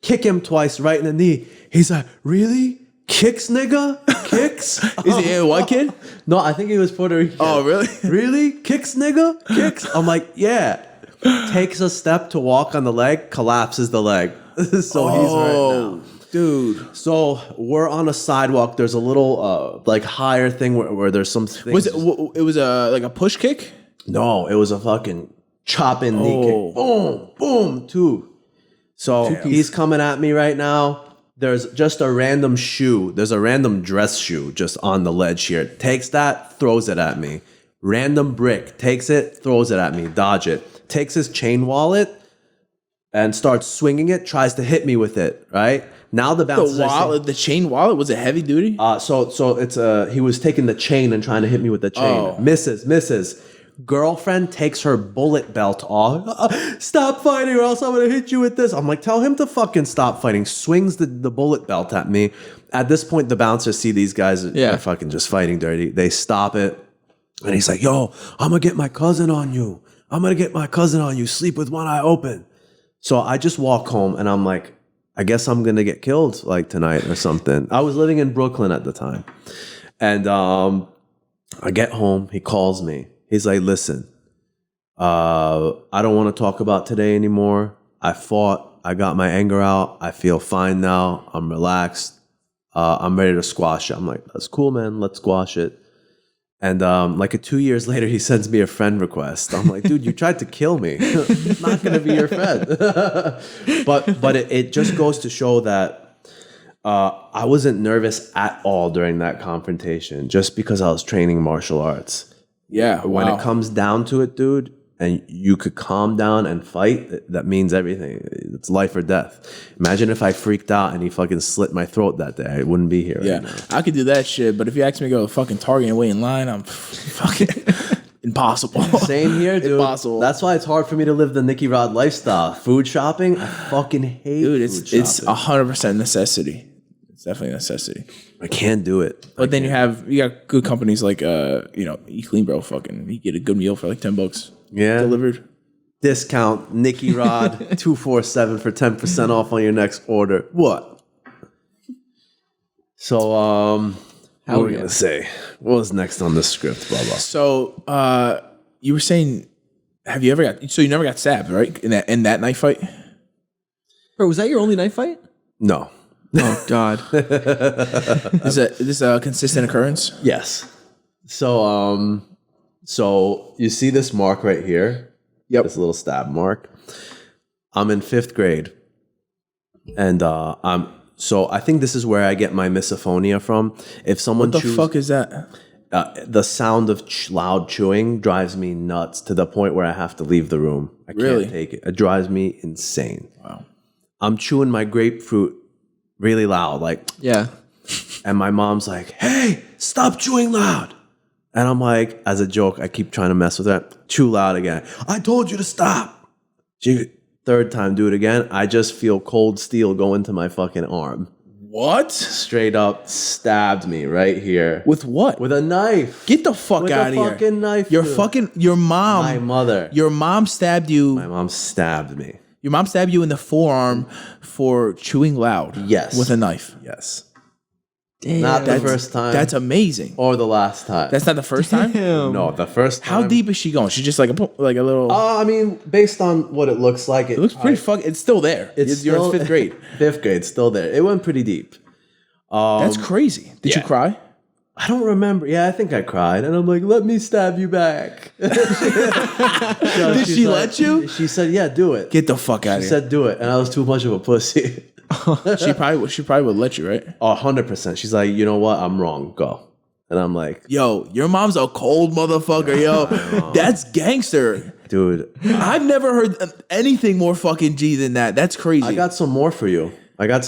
Kick him twice right in the knee. He's like, really? Kicks, nigga? Kicks? Is he a white kid? No, I think he was Puerto Rican. Oh, really? Really? Kicks, nigga? Kicks? I'm like, yeah. Takes a step to walk on the leg, collapses the leg. He's hurt now. Dude. So we're on a sidewalk. There's a little like higher thing where there's some things. It was like a push kick? No, it was a fucking chop-in knee kick. Boom, boom, two. So he's coming at me right now. There's just a random shoe. There's a random dress shoe just on the ledge here. Takes that, throws it at me. Random brick. Takes it, throws it at me. Dodge it. Takes his chain wallet and starts swinging it. Tries to hit me with it. Right now, the bouncer. The chain wallet, was it heavy duty? So it's he was taking the chain and trying to hit me with the chain. Oh. Misses. Girlfriend takes her bullet belt off. Stop fighting or else I'm gonna hit you with this. I'm like, tell him to fucking stop fighting. Swings the bullet belt at me. At this point, the bouncers see these guys are fucking just fighting dirty. They stop it. And he's like, yo, I'm gonna get my cousin on you. Sleep with one eye open. So I just walk home and I'm like, I guess I'm gonna get killed like tonight or something. I was living in Brooklyn at the time. And I get home, he calls me. He's like, listen, I don't want to talk about today anymore. I fought. I got my anger out. I feel fine now. I'm relaxed. I'm ready to squash it. I'm like, that's cool, man. Let's squash it. And like 2 years later, he sends me a friend request. I'm like, dude, you tried to kill me. I'm not going to be your friend. but it just goes to show that I wasn't nervous at all during that confrontation just because I was training martial arts. Yeah. When it comes down to it, dude, and you could calm down and fight, that means everything. It's life or death. Imagine if I freaked out and he fucking slit my throat that day. I wouldn't be here right now. I could do that shit, but if you ask me to go to fucking Target and wait in line, I'm fucking impossible. Same here, dude. Impossible. That's why it's hard for me to live the NickyRod lifestyle. Food shopping, I fucking hate food shopping. It's 100% necessity. It's definitely a necessity. I can't do it. But then you got good companies like Eat Clean, bro. Fucking, you get a good meal for like $10. Yeah. Delivered. Discount NickyRod 247 for 10% off on your next order. What? So, what were we gonna say? What was next on the script, blah blah? So, you were saying, you never got stabbed, right? In that knife fight? Bro, was that your only knife fight? No. Oh God. Is this a consistent occurrence? Yes. So, so you see this mark right here? Yep. This little stab mark. I'm in 5th grade, and so I think this is where I get my misophonia from. If someone What the fuck is that? The sound of loud chewing drives me nuts to the point where I have to leave the room. I can't take it. It drives me insane. Wow. I'm chewing my grapefruit really loud, like, Yeah. and my mom's like, "Hey, stop chewing loud." And I'm like, as a joke, I keep trying to mess with her. Chew loud again. I told you to stop. Third time, do it again. I just feel cold steel go into my fucking arm. What? Straight up stabbed me right here. With what? With a knife. Get the fuck out of here. With a fucking knife. Your mom. My mother. Your mom stabbed you. My mom stabbed me. Your mom stabbed you in the forearm for chewing loud. Yes. With a knife. Yes. Damn. Not the first time. That's amazing. Or the last time. That's not the first time? No, the first time. How deep is she going? She's just like a little. I mean, based on what it looks like, it looks pretty it's still there. You're in 5th grade. 5th grade, still there. It went pretty deep. That's crazy. Did you cry? I don't remember. Yeah, I think I cried. And I'm like, let me stab you back. Did she let you? She said, yeah, do it. Get the fuck out of She here. said, do it. And I was too much of a pussy. She probably would let you, right? 100%. She's like, you know what? I'm wrong. Go. And I'm like, yo, your mom's a cold motherfucker, yo. That's gangster. Dude. I've never heard anything more fucking G than that. That's crazy. I got some more for you. When's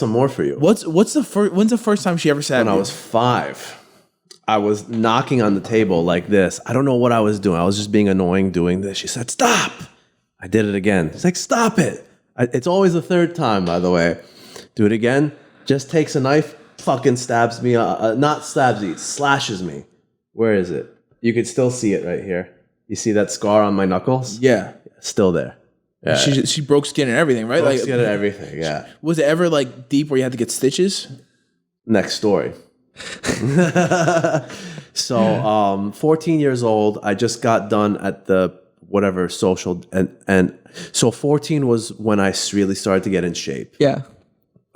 the first time she ever stabbed you? When I was 5. I was knocking on the table like this. I don't know what I was doing. I was just being annoying doing this. She said, stop. I did it again. She's like, stop it. It's always the 3rd time, by the way. Do it again. Just takes a knife, fucking stabs me. Not stabs me, slashes me. Where is it? You could still see it right here. You see that scar on my knuckles? Yeah. Still there. Yeah. She broke skin and everything, right? Broke skin and everything, yeah. Was it ever like deep where you had to get stitches? Next story. So 14 years old, I just got done at the whatever social, and so 14 was when I really started to get in shape. Yeah.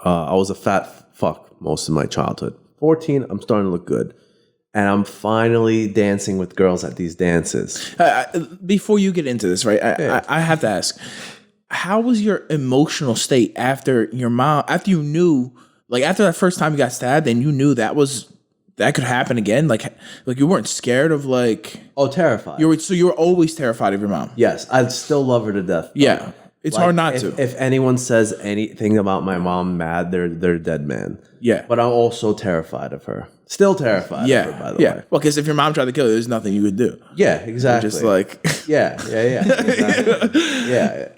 I was a fat fuck most of my childhood. 14, I'm starting to look good. And I'm finally dancing with girls at these dances. Before you get into this, right? I have to ask, how was your emotional state after you knew, like after that first time you got stabbed and you knew that could happen again? Like you weren't scared of like... Oh, terrified. You were always terrified of your mom? Yes, I still love her to death. Yeah. It's hard not to. If anyone says anything about my mom mad, they're a dead man. Yeah. But I'm also terrified of her. Still terrified of her, by the way. Well, because if your mom tried to kill you, there's nothing you could do. Yeah, exactly. You're just like... Yeah. Exactly. Yeah.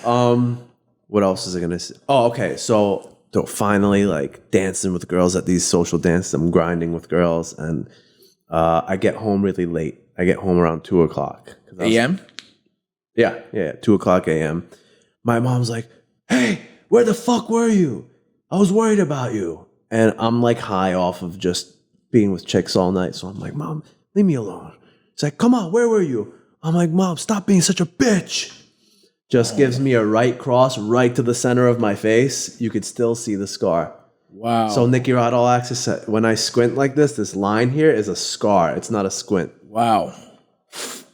Like, what else is I going to say? Oh, okay. So finally, like, dancing with girls at these social dances. I'm grinding with girls. And I get home really late. I get home around 2 o'clock. A.M.? Yeah, 2 o'clock a.m. My mom's like, hey, where the fuck were you? I was worried about you. And I'm like high off of just being with chicks all night. So I'm like, Mom, leave me alone. She's like, come on, where were you? I'm like, Mom, stop being such a bitch. Just gives me a right cross right to the center of my face. You could still see the scar. Wow. So NickyRod All Access, when I squint like this line here is a scar. It's not a squint. Wow.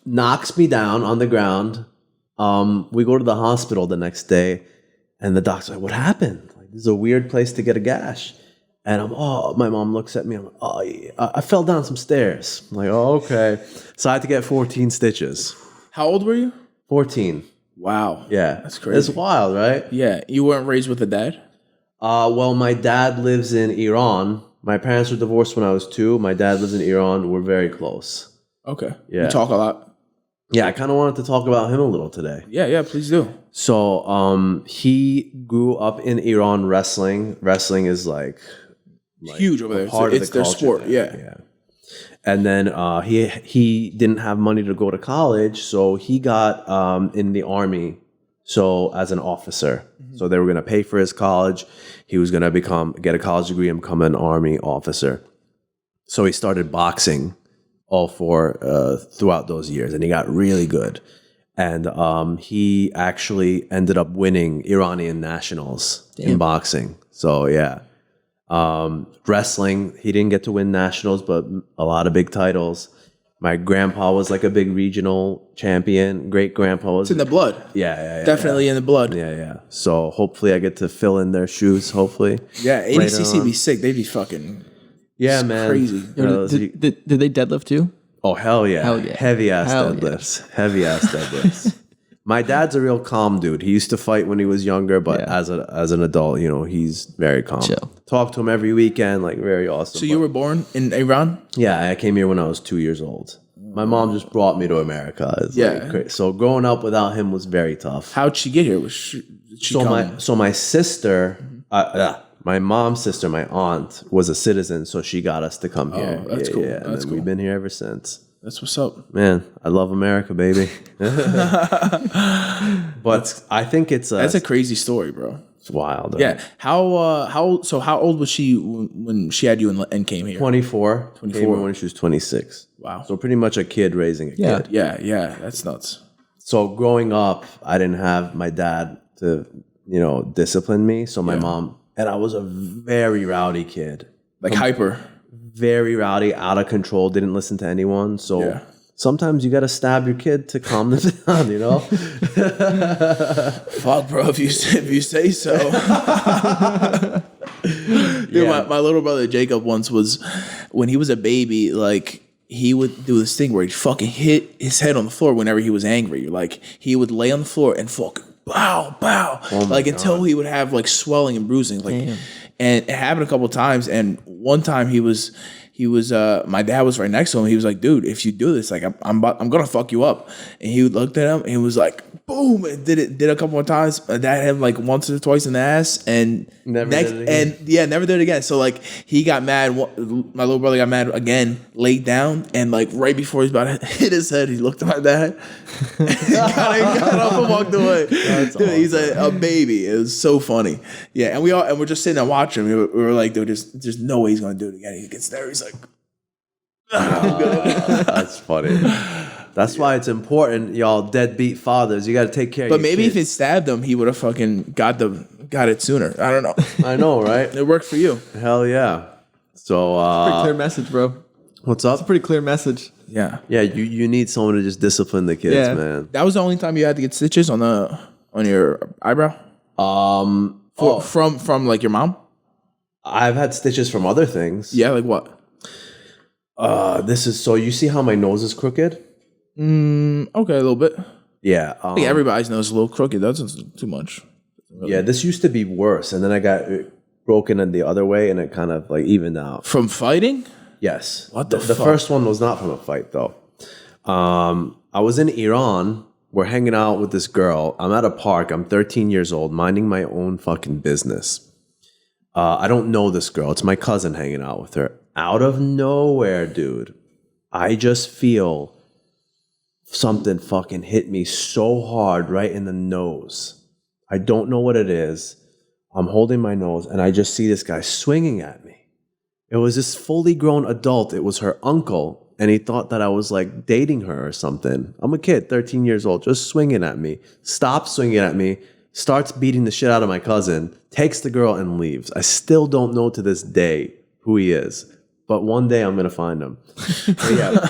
Knocks me down on the ground. We go to the hospital the next day, and the doctor's like, what happened? Like, this is a weird place to get a gash. And my mom looks at me. I'm like, oh, yeah, I fell down some stairs. I'm like, oh, okay. So I had to get 14 stitches. How old were you? 14. Wow. Yeah, That's crazy. It's wild, right? Yeah. You weren't raised with a dad? Well, my dad lives in Iran. My parents were divorced when I was 2. My dad lives in Iran. We're very close. Okay. Yeah. You talk a lot? Yeah, I kind of wanted to talk about him a little today. Yeah, please do. So, he grew up in Iran wrestling. Wrestling is like Huge over there. part of It's the their culture sport. there. Yeah. And then he didn't have money to go to college, so he got in the army. So as an officer, so they were going to pay for his college. He was going to get a college degree and become an army officer. So he started boxing throughout those years, and he got really good. And he actually ended up winning Iranian nationals in boxing. So yeah. Wrestling, he didn't get to win nationals, but a lot of big titles. My grandpa was like a big regional champion. Great grandpa was. It's in the blood. Yeah. Definitely in the blood. Yeah. So hopefully I get to fill in their shoes. Hopefully. Yeah, Later ADCC on. be sick. They'd be fucking Man. crazy. Did they deadlift too? Oh hell yeah! Hell yeah. Heavy ass Hell yeah. deadlifts. Heavy ass deadlifts. My dad's a real calm dude. He used to fight when he was younger, but as an adult, he's very calm. Chill. Talk to him every weekend, like very awesome. So you were born in Iran? Yeah, I came here when I was 2 years old. My mom just brought me to America. It's so growing up without him was very tough. How'd she get here? Did she come? My sister, my mom's sister, my aunt was a citizen, so she got us to come here. That's cool. Yeah, That's and cool. we've been here ever since. That's what's up. Man, I love America, baby. But I think it's That's a crazy story, bro. it's wild. Right? Yeah. How old was she when she had you and came here? 24. 24. Came here when she was 26. Wow. So pretty much a kid raising a kid. Yeah. That's nuts. So growing up, I didn't have my dad to, discipline me. So my mom, and I was a very rowdy kid. Like hyper. Very rowdy, out of control, didn't listen to anyone. So sometimes you got to stab your kid to calm them down, Fuck, bro. If you say so. Dude, my little brother Jacob once was, when he was a baby, like he would do this thing where he'd fucking hit his head on the floor whenever he was angry. Like he would lay on the floor and fucking bow, until he would have like swelling and bruising. Like, and it happened a couple of times. And one time he was my dad was right next to him. He was like, dude, if you do this, like I'm gonna fuck you up. And he looked at him and he was like, boom, and did a couple of times. My dad hit him like once or twice in the ass and never did it again. So like he got mad. My little brother got mad again, laid down, and like right before he was about to hit his head, he looked at my dad, got up and walked away. Dude, awesome. He's a baby. It was so funny. Yeah, and we're just sitting there watching. We were like, dude, there's no way he's gonna do it again. He gets there, he's like, that's funny. That's why it's important, y'all deadbeat fathers. You got to take care of your But maybe kids. if it stabbed him, he would have fucking got it sooner. I don't know. I know, right? It worked for you. Hell yeah. So, Pretty clear message, bro. What's up? Pretty clear message. Yeah. Yeah, you need someone to just discipline the kids, man. That was the only time you had to get stitches on your eyebrow? From like your mom? I've had stitches from other things. Yeah, like what? This is so you see how my nose is crooked? Okay, a little bit. Yeah. I think everybody's nose is a little crooked. That's too much. Yeah, this used to be worse, and then I got broken in the other way, and it kind of like evened out. From fighting? Yes. What the The fuck? first one was not from a fight, though. I was in Iran. We're hanging out with this girl. I'm at a park. I'm 13 years old, minding my own fucking business. I don't know this girl. It's my cousin hanging out with her. Out of nowhere, dude, I just feel something fucking hit me so hard right in the nose. I don't know what it is. I'm holding my nose, and I just see this guy swinging at me. It was this fully grown adult. It was her uncle, and he thought that I was like dating her or something. I'm a kid, 13 years old, just swinging at me. Stops swinging at me, starts beating the shit out of my cousin, takes the girl and leaves. I still don't know to this day who he is, but one day I'm going to find him. But yeah,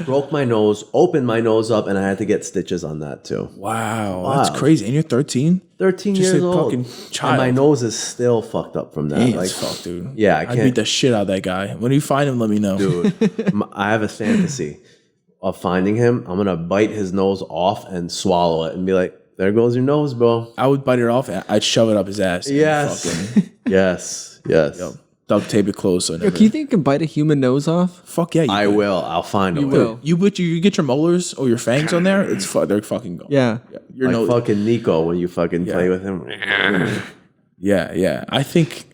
broke my nose, opened my nose up, and I had to get stitches on that too. Wow, that's crazy. And you're 13? 13 Just years a old. fucking child. And my nose is still fucked up from that. Damn, Like, fuck, dude. yeah, I I'd can't. beat the shit out of that guy. When you find him, let me know. Dude, I have a fantasy. of finding him, I'm gonna bite his nose off and swallow it and be like, "There goes your nose, bro." I would bite it off and I'd shove it up his ass. Yes. Yes. Duct tape it closed. So Yo, can you think you can bite a human nose off? Fuck yeah, I will. I'll find a way. will. You get your molars or your fangs on there. They're fucking gone. Yeah. Your Like nose. fucking Nico when you fucking play with him. Yeah. I think,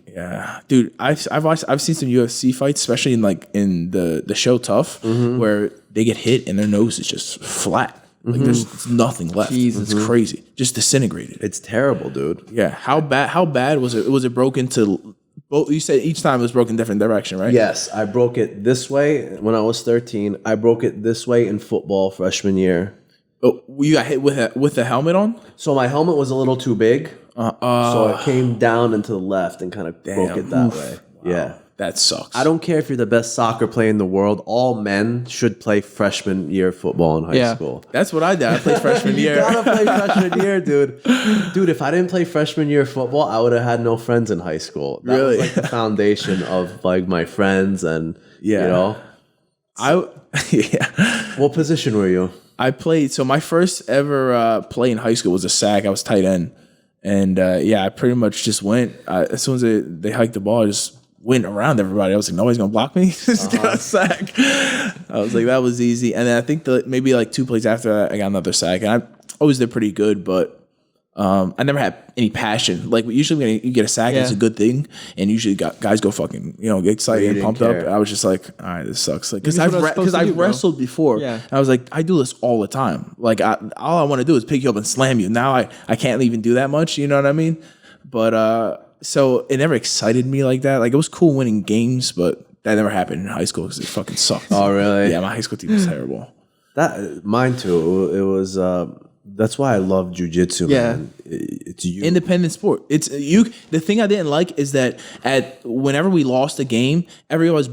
dude. I've seen some UFC fights, especially in the show Tough, where they get hit and their nose is just flat. Like there's nothing left. Jesus. It's crazy. Just disintegrated. It's terrible, dude. Yeah. How bad was it? Was it broken to? Well, you said each time it was broken different direction, right? Yes, I broke it this way when I was 13. I broke it this way in football freshman year. Oh, you got hit with a helmet on? So my helmet was a little too big. So it came down into the left and kind of broke it that way. Wow. Yeah. That sucks. I don't care if you're the best soccer player in the world. All men should play freshman year football in high school. That's what I did. I played freshman year. You gotta play freshman year, dude. Dude, if I didn't play freshman year football, I would have had no friends in high school. That Really? was like the foundation of like my friends and you know. What position were you? I played. So my first ever play in high school was a sack. I was tight end, and I pretty much just went as soon as they hiked the ball. I just went around everybody. I was like, nobody's gonna block me. Just got a sack. I was like, that was easy. And then I think maybe like 2 plays after that, I got another sack, and I always did pretty good, but. I never had any passion. Like usually when you get a sack, it's a good thing, and usually guys go fucking get excited and pumped up. I was just like, all right, this sucks. Like because I've wrestled before. Yeah. I was like, I do this all the time. Like all I want to do is pick you up and slam you. Now I can't even do that much. You know what I mean? But so it never excited me like that. Like it was cool winning games, but that never happened in high school because it fucking sucked. Oh really? Yeah, my high school team was terrible. Mine too. It was. That's why I love jiu-jitsu, man. It's you. Independent sport. It's you. The thing I didn't like is that whenever we lost a game, everyone was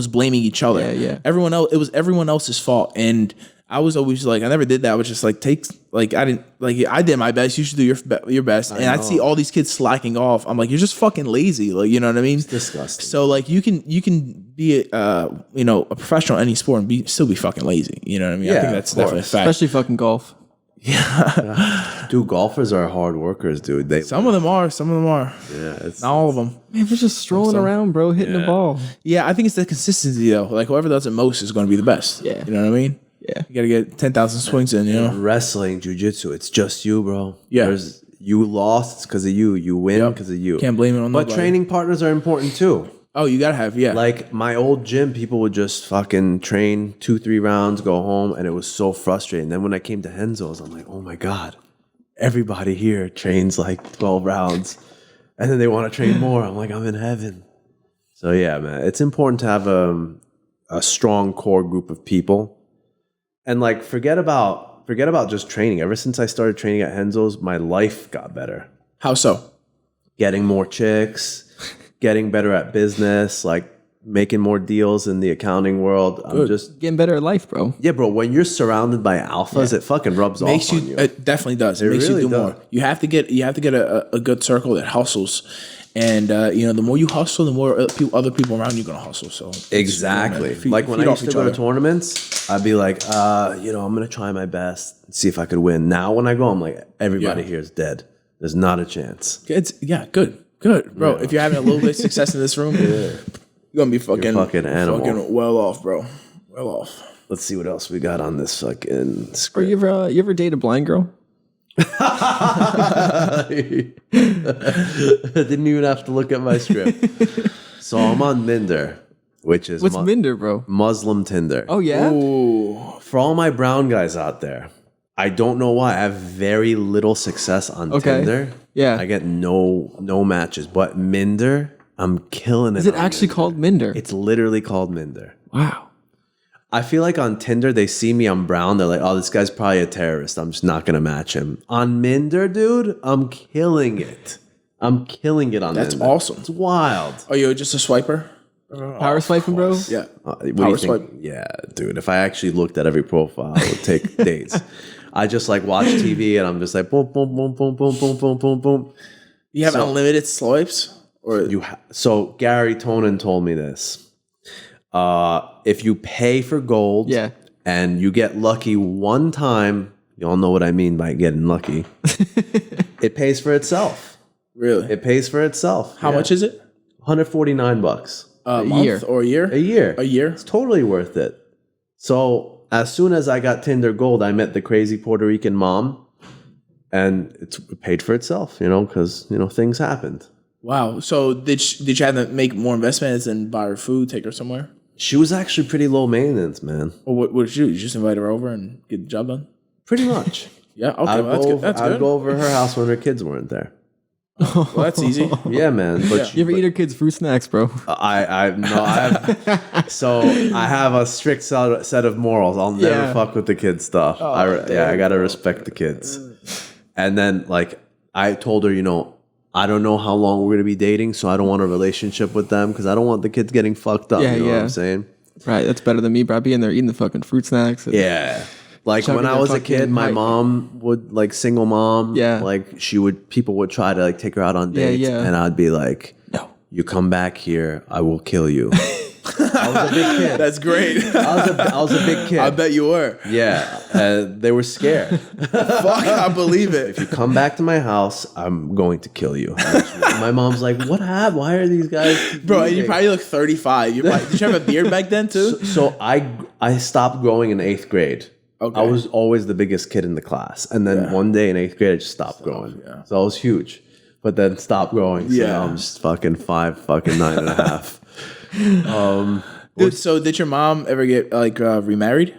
blaming each other. Yeah. Everyone else, it was everyone else's fault, and I was always like, I never did that. I was just like, I did my best. You should do your best. And I'd see all these kids slacking off. I'm like, you're just fucking lazy. Like, you know what I mean? It's disgusting. So like, you can be a professional in any sport and still be fucking lazy. You know what I mean? I think that's definitely a fact. Especially fucking golf. Dude, golfers are hard workers, dude. Some of them are. Yeah, it's Not all of them. Man, we're just strolling around, bro, hitting the ball. Yeah, I think it's the consistency though. Like whoever does it most is going to be the best. Yeah. You know what I mean? Yeah. You got to get 10,000 swings in, you know? wrestling, jiu-jitsu. It's just you, bro. Yeah. You lost, it's because of you. You win because of you. Can't blame it on But nobody. training partners are important too. Oh, you got to have, yeah. Like my old gym, people would just fucking train 2-3 rounds, go home, and it was so frustrating. Then when I came to Henzo's, I'm like, oh my God, everybody here trains like 12 rounds. And then they want to train more. I'm like, I'm in heaven. So yeah, man, it's important to have a strong core group of people. And like, forget about just training. Ever since I started training at Henzo's, my life got better. How so? Getting more chicks, getting better at business, like making more deals in the accounting world. I'm just Getting better at life, bro. yeah, bro. When you're surrounded by alphas, it fucking rubs off on you. It definitely does. It makes really you do does. more. You have to get a good circle that hustles. And the more you hustle, the more other people around you are gonna hustle. So Exactly. Like when I used to go to tournaments, I'd be like, I'm gonna try my best and see if I could win. Now when I go, I'm like, everybody here is dead. There's not a chance. Good, bro. If you're having a little bit of success in this room, you're gonna be fucking animal. fucking well off, bro. Well off. Let's see what else we got on this fucking Bro, script. you ever date a blind girl? Didn't even have to look at my script. So I'm on Minder, which is What's Minder, bro? Muslim Tinder. Oh yeah. For all my brown guys out there, I don't know why I have very little success on Tinder. Yeah. I get no matches, but Minder, I'm killing it. Is it on actually Minder. called Minder? It's literally called Minder. Wow. I feel like on Tinder, they see me, I'm brown. They're like, oh, this guy's probably a terrorist. I'm just not going to match him. On Minder, dude, I'm killing it. I'm killing it on That's Minder. awesome. It's wild. Are you just a swiper? Power swiping, bro? Yeah. What do Power you think? swipe. Yeah, dude. If I actually looked at every profile, it would take days. I just like watch TV and I'm just like boom, boom, boom, boom, boom, boom, boom, boom, boom. You have unlimited swipes? Or So Gary Tonin told me this. If you pay for gold and you get lucky one time, you all know what I mean by getting lucky. It pays for itself. Really? It pays for itself. How much is it? $149 A month year. or a year? a year. A year? It's totally worth it. So as soon as I got Tinder Gold, I met the crazy Puerto Rican mom, and it paid for itself, because, things happened. Wow. So did you have to make more investments and buy her food, take her somewhere? She was actually pretty low maintenance, man. Or what did you do? You just invite her over and get the job done? Pretty much. Yeah. Okay. Well, that's good. That's I'd good. go over her house when her kids weren't there. Well, that's easy. Yeah, man. But You ever eat your kids' fruit snacks, bro? I have a strict set of morals. I'll never Yeah. fuck with the kids stuff. I gotta respect the kids. And then I told her, I don't know how long we're gonna be dating, so I don't want a relationship with them because I don't want the kids getting fucked up. Yeah, you know what yeah. I'm saying? Right, that's better than me, bro. I'd be in there eating the fucking fruit snacks. And Yeah. Like Chugging when I their was a fucking kid, my Mike. mom would single mom. Yeah. People would try to take her out on Yeah, dates, yeah. and I'd be like, No. you come back here, I will kill you. I was a big kid. That's great. I was a big kid. I bet you were. Yeah, they were scared. Fuck, I believe it. If you come back to my house, I'm going to kill you. My mom's like, what happened? Why are these guys Bro, and you leaving?" probably look 35. Did you have a beard back then too? So I stopped growing in 8th grade. Okay. I was always the biggest kid in the class. And then one day in 8th grade, I just stopped growing. yeah. So I was huge. But then stopped growing. So Yeah. now I'm just fucking 9.5. So did your mom ever get remarried?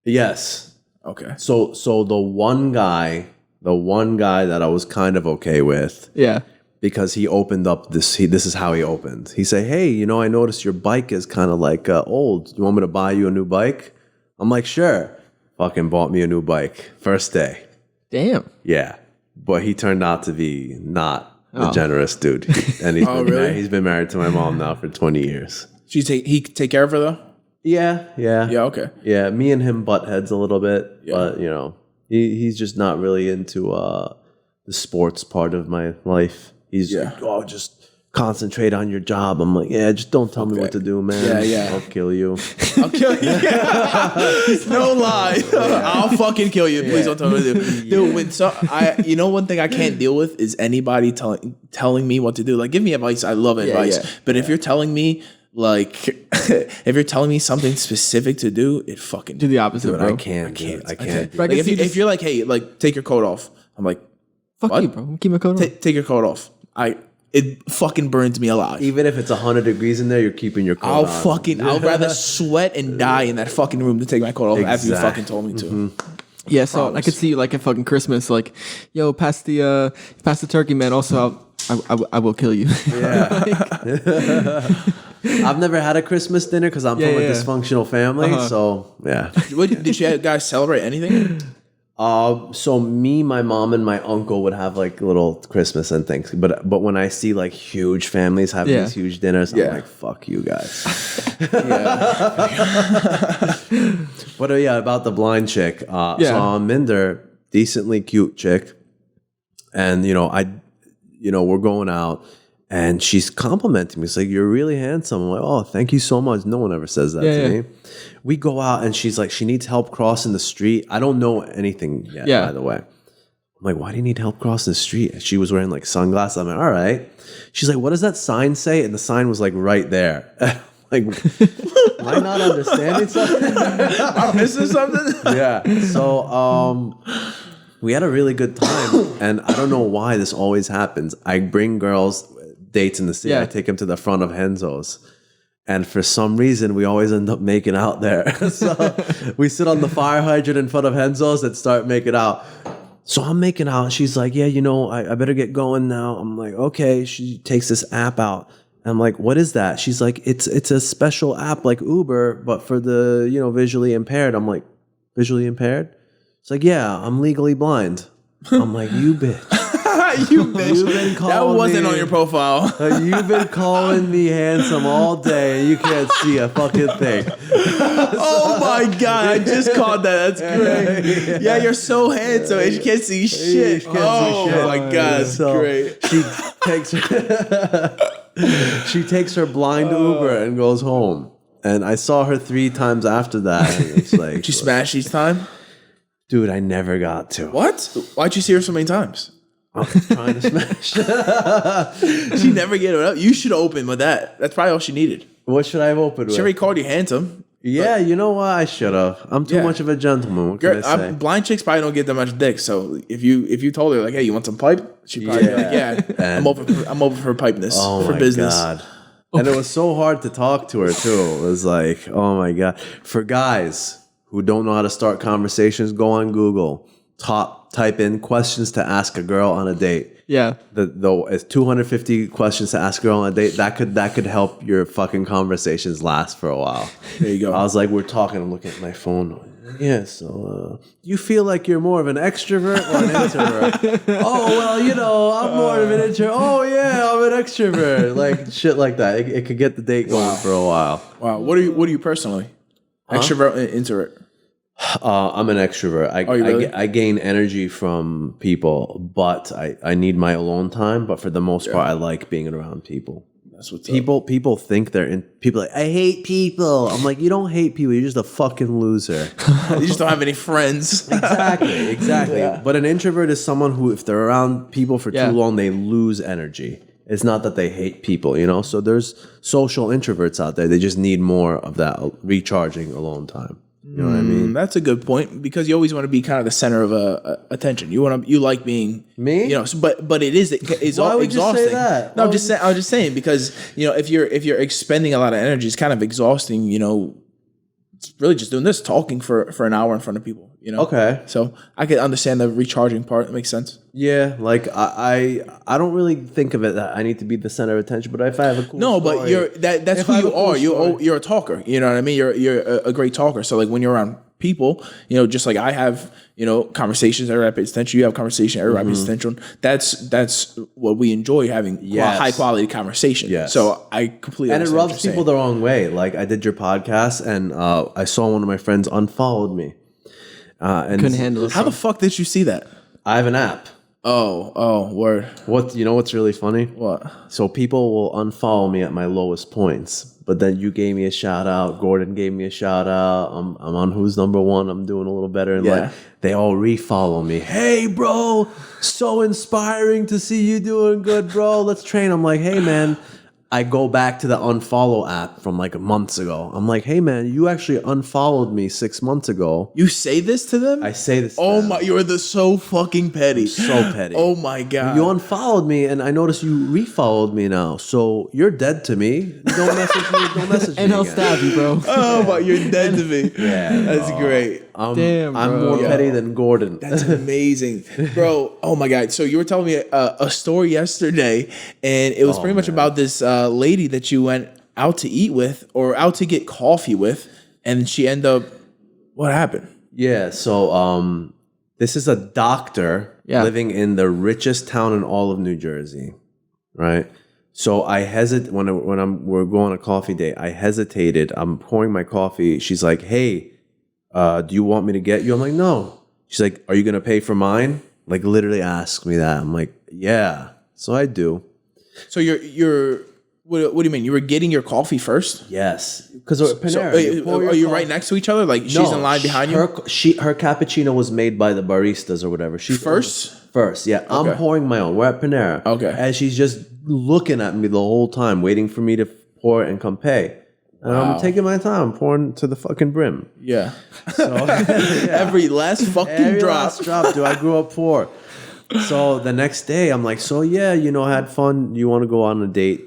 Yes. Okay. So the one guy that I was kind of okay with, Yeah. because he opened up this is how he opened. He said, hey, I noticed your bike is kind of old. You want me to buy you a new bike? I'm like, sure. Fucking bought me a new bike. First day. Damn. Yeah. But he turned out to be not a generous dude. And he's been married to my mom now for 20 years. He take care of her though? Yeah. Yeah, okay. Yeah, me and him butt heads a little bit. But, he's just not really into the sports part of my life. He's just concentrate on your job. I'm like, yeah, just don't tell me what to do, man. Yeah. I'll kill you. I'll kill you. No lie. I'll fucking kill you. Please don't tell me what to do. Dude, one thing I can't deal with is anybody telling me what to do. Give me advice. I love advice. yeah. But if you're telling me something specific to do, it fucking Do the opposite, Dude, bro. I can't. I can't. Bro, I guess you if you're like, hey, take your coat off. I'm like, Fuck what? you, bro. Keep my coat on. take your coat off. It fucking burns me alive. Even if it's 100 degrees in there, you're keeping your coat on. I'll rather sweat and die in that fucking room than take my coat off after you Exact- fucking told me to. Yeah, so I could see you at fucking Christmas, yo, pass the turkey, man. Also, I will kill you. I've never had a Christmas dinner because I'm from a dysfunctional family. So, yeah. Did you guys celebrate anything? So me, my mom, and my uncle would have little Christmas and things. But when I see huge families having these huge dinners, I'm like, fuck you guys. But about the blind chick. So I'm in there, decently cute chick. And, we're going out. And she's complimenting me. It's like, you're really handsome. I'm like, oh, thank you so much. No one ever says that to me. We go out and she's like, she needs help crossing the street. I don't know anything yet, by the way. I'm like, why do you need help crossing the street? And she was wearing sunglasses. I'm like, all right. She's like, what does that sign say? And the sign was right there. Am I not understanding something? I'm missing something? Yeah. So, we had a really good time. And I don't know why this always happens. I bring girls dates in the city. I take them to the front of Henzo's. And for some reason, we always end up making out there. So we sit on the fire hydrant in front of Henzo's and start making out. So I'm making out. She's like, yeah, I better get going now. I'm like, okay. She takes this app out. And I'm like, what is that? She's like, it's a special app like Uber, but for the, visually impaired. I'm like, visually impaired? It's like, yeah, I'm legally blind. I'm like, you bitch. You bitch. You've been calling That wasn't me- on your profile. You've been calling me handsome all day and you can't see a fucking thing. Oh my god, I just caught that. That's great. Yeah, you're so handsome and you can't see shit. You can't see Oh shit. my god, that's So great. She takes her blind Uber and goes home. And I saw her 3 times after that. And it's like, Did you smash each time? dude, I never got to. What? Why'd you see her so many times? I'm trying to smash. She never gave it up. You should open with that. That's probably all she needed. What should I have opened She with? already called you handsome. Yeah, you know what? I should have. I'm too Yeah. much of a gentleman. What can I say? Blind chicks probably don't get that much dick. So if you told her like, hey, you want some pipe? She'd probably be like, yeah, I'm over for pipeness, Oh for my business. God. And it was so hard to talk to her too. It was like, oh my God. For guys who don't know how to start conversations, go on Google, type in questions to ask a girl on a date. Yeah. It's 250 questions to ask a girl on a date. That could help your fucking conversations last for a while. There you go. I was like, we're talking. I'm looking at my phone. Yeah, so you feel like you're more of an extrovert or an introvert? Oh, well, I'm more of an introvert. Oh, yeah, I'm an extrovert. Like shit like that. It could get the date going for a while. Wow. What are you personally? Extrovert and introvert? I'm an extrovert. Really? I gain energy from people, but I need my alone time. But for the most part, I like being around people. That's what's People think they're in. People are like, I hate people. I'm like, you don't hate people. You're just a fucking loser. You just don't have any friends. Exactly. Yeah. But an introvert is someone who, if they're around people for too long, they lose energy. It's not that they hate people, So there's social introverts out there. They just need more of that recharging alone time. You know what I mean? That's a good point because you always want to be kind of the center of attention. You like being me, but it's Why all would exhausting. You say that? No, I'm just saying because if you're expending a lot of energy, it's kind of exhausting. It's really just doing this, talking for an hour in front of people. Okay. So I can understand the recharging part. That makes sense. Yeah, like I don't really think of it that I need to be the center of attention, but if I have a cool story, but that's who you are. You're a talker. You know what I mean? You're a great talker. So like when you're around people, just like I have, conversations everybody pays attention. You have conversation everybody pays attention. That's what we enjoy having. High quality conversation. Yes. So I completely and it understand rubs people the wrong way. Like I did your podcast, and I saw one of my friends unfollowed me. And Couldn't handle it. How the fuck did you see that? I have an app. Oh, word. What's really funny? What? So people will unfollow me at my lowest points, but then you gave me a shout out. Gordon gave me a shout out. I'm on Who's Number One. I'm doing a little better, and like they all refollow me. Hey, bro, so inspiring to see you doing good, bro. Let's train. I'm like, hey, man. I go back to the unfollow app from like months ago. I'm like, hey man, you actually unfollowed me 6 months ago. You say this to them? I say this to them. my, you're so fucking petty. So petty. Oh my God. You unfollowed me and I noticed you refollowed me now. So you're dead to me. Don't message me. Don't message me. And he'll again. stab you, bro. Oh my, you're dead to me. Yeah. That's great. Damn, bro. I'm more petty than Gordon. That's amazing, bro. Oh my God. So you were telling me a story yesterday, and it was pretty much about this lady that you went out to eat with or out to get coffee with, and she ended up. What happened? Yeah. So this is a doctor living in the richest town in all of New Jersey, right? So I hesitate when we're going on a coffee date. I hesitated. I'm pouring my coffee. She's like, "Hey, do you want me to get you?" I'm like, "No." She's like, "Are you gonna pay for mine?" Like literally asked me that. I'm like, "Yeah." So I do. So you're. What do you mean? You were getting your coffee first? Yes, because Are you right next to each other? Like she's in line behind you? Her cappuccino was made by the baristas or whatever. She's first, yeah. I'm pouring my own. We're at Panera. Okay. And she's just looking at me the whole time, waiting for me to pour it and come pay. And I'm taking my time, pouring to the fucking brim. Yeah. So, Every last fucking drop. Dude, I grew up poor. So the next day, I'm like, so yeah, I had fun. You want to go on a date?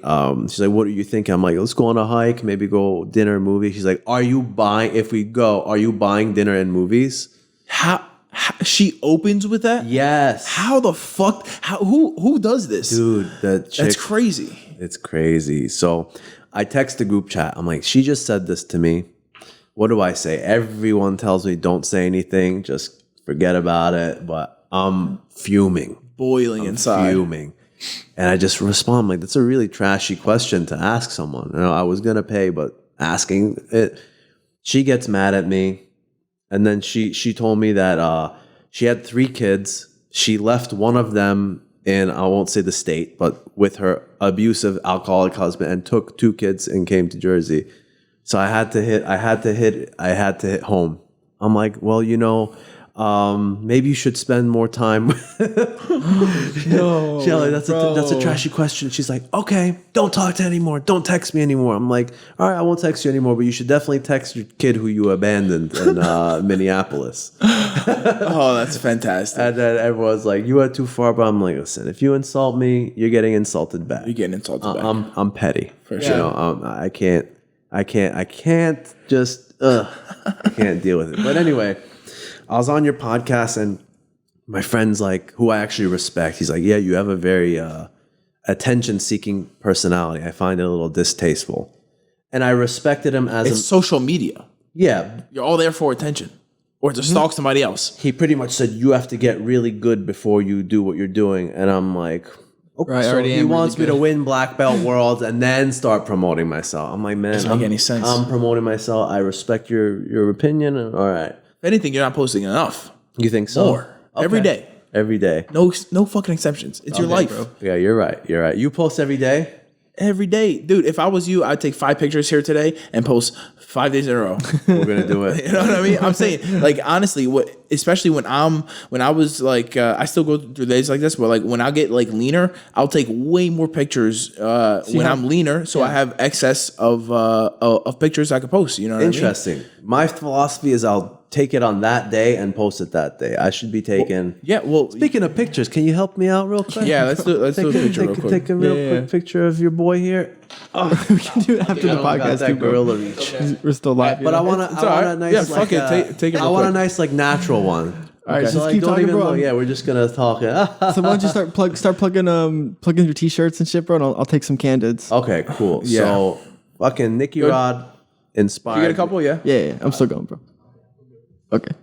She's like, what are you thinking? I'm like, let's go on a hike, maybe go dinner, movie. She's like, if we go, are you buying dinner and movies? How she opens with that? Yes. How the fuck? Who does this? Dude, that's crazy. It's crazy. So I text the group chat. I'm like, she just said this to me. What do I say? Everyone tells me don't say anything. Just forget about it. But I'm fuming. Boiling inside. Fuming. And I just respond like, that's a really trashy question to ask someone. I was going to pay, but asking it. She gets mad at me. And then she told me that she had 3 kids. She left one of them in, I won't say the state, but with her abusive alcoholic husband and took 2 kids and came to Jersey. So I had to hit home. I'm like, well, maybe you should spend more time. No, Shelly, that's a trashy question. She's like, okay, don't talk to anymore. Don't text me anymore. I'm like, all right, I won't text you anymore, but you should definitely text your kid who you abandoned in Minneapolis. Oh, that's fantastic. And then everyone's like, you went too far, but I'm like, listen, if you insult me, you're getting insulted back. You're getting insulted back. I'm petty. For sure. I can't just, I can't deal with it. But anyway, I was on your podcast and my friend's like, who I actually respect, he's like, yeah, you have a very attention-seeking personality. I find it a little distasteful. And I respected him as It's social media. Yeah. You're all there for attention or to stalk somebody else. He pretty much said, you have to get really good before you do what you're doing. And I'm like, okay. Right, I So already he am wants really me to good. win black belt worlds and then start promoting myself. I'm like, man, Doesn't make any sense. I'm promoting myself. I respect your opinion. And all right. If anything, you're not posting enough. You think so? More. Every day. Every day. No fucking exceptions. It's your life. bro. Yeah, you're right. You're right. You post every day? Every day. Dude, if I was you, I'd take 5 pictures here today and post 5 days in a row. We're going to do it. You know what I mean? I'm saying, like, honestly, especially when I was like, I still go through days like this, but like when I get like leaner, I'll take way more pictures when I'm leaner, so I have excess of pictures I could post. You know what Interesting. My philosophy is I'll take it on that day and post it that day. I should be taking. Yeah. Well, Speaking of pictures, can you help me out real quick? yeah. Let's do a picture real quick. Take a real quick picture of your boy here. We can do it after the podcast too, bro. gorilla reach. We're still live. But I want It's a all right. nice. Yeah, fuck it. Take it I real want a quick. nice like natural one. All right, So just like, keep don't talking, even bro. look. Yeah, we're just gonna talk. So why don't you start plugging your t-shirts and shit, bro? And I'll take some candids. Okay, cool. Yeah. So fucking NickyRod inspired. You get a couple, yeah. Yeah, I'm still going, bro. Okay,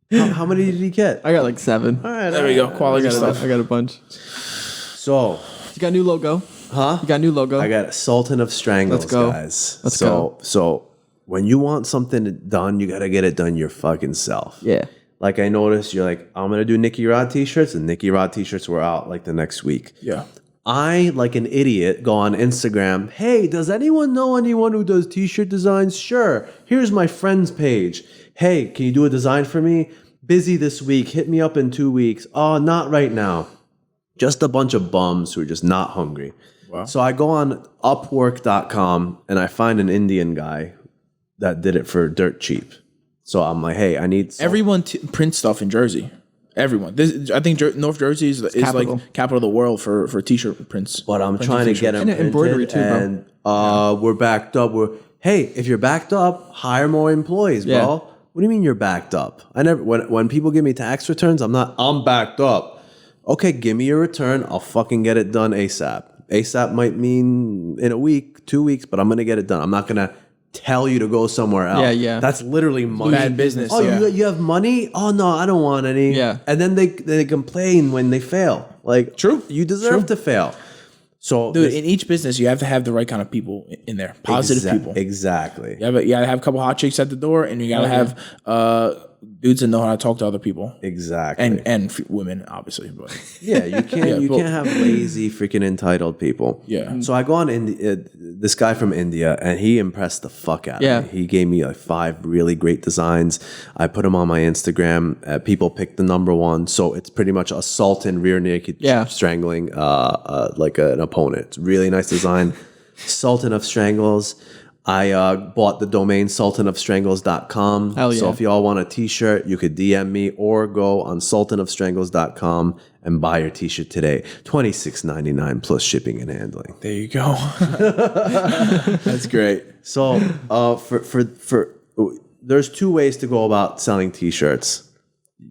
How many did he get? I got like 7. All right, There we go. Quality stuff. I got a bunch. So, You got a new logo. huh? You got a new logo. I got Sultan of Strangles, Let's go. guys. Let's go. So when you want something done, you gotta get it done your fucking self. Yeah. Like I noticed, you're like, I'm gonna do NickyRod t-shirts, and NickyRod t-shirts were out like the next week. Yeah. I, like an idiot, go on Instagram. Hey, does anyone know anyone who does t-shirt designs? Sure. Here's my friend's page. Hey, can you do a design for me? Busy this week. Hit me up in 2 weeks. Oh, not right now. Just a bunch of bums who are just not hungry. Wow. So I go on Upwork.com and I find an Indian guy that did it for dirt cheap. So I'm like, hey, I need Everyone prints stuff in Jersey. Everyone. I think North Jersey is capital. like capital of the world for t-shirt prints. But I'm trying to get them And embroidery too, bro. and we're backed up. Hey, if you're backed up, hire more employees, bro. Yeah. What do you mean you're backed up? I never when people give me tax returns, I'm backed up. Okay, give me your return. I'll fucking get it done ASAP. ASAP might mean in a week, 2 weeks, but I'm gonna get it done. I'm not gonna tell you to go somewhere else. Yeah. That's literally money. Bad business. Oh, yeah. you have money? Oh no, I don't want any. Yeah. And then they complain when they fail. Like, True. You deserve to fail. So Dude, in each business, you have to have the right kind of people in there. Positive people. Exactly. You gotta have a couple hot chicks at the door, and you gotta have dudes that know how to talk to other people, Exactly. and women, obviously. But yeah, you can't but- can't have lazy freaking entitled people. Yeah. So I go on this guy from India, and he impressed the fuck out Yeah. of me. He gave me like 5 really great designs. I put them on my Instagram. People picked the number 1. So it's pretty much a Sultan rear naked strangling like an opponent. It's a really nice design. Sultan of Strangles. I bought the domain sultanofstrangles.com. Hell yeah. So if y'all want a t-shirt, you could DM me or go on sultanofstrangles.com and buy your t-shirt today. $26.99 plus shipping and handling. there you go. That's great. So for there's 2 ways to go about selling t-shirts.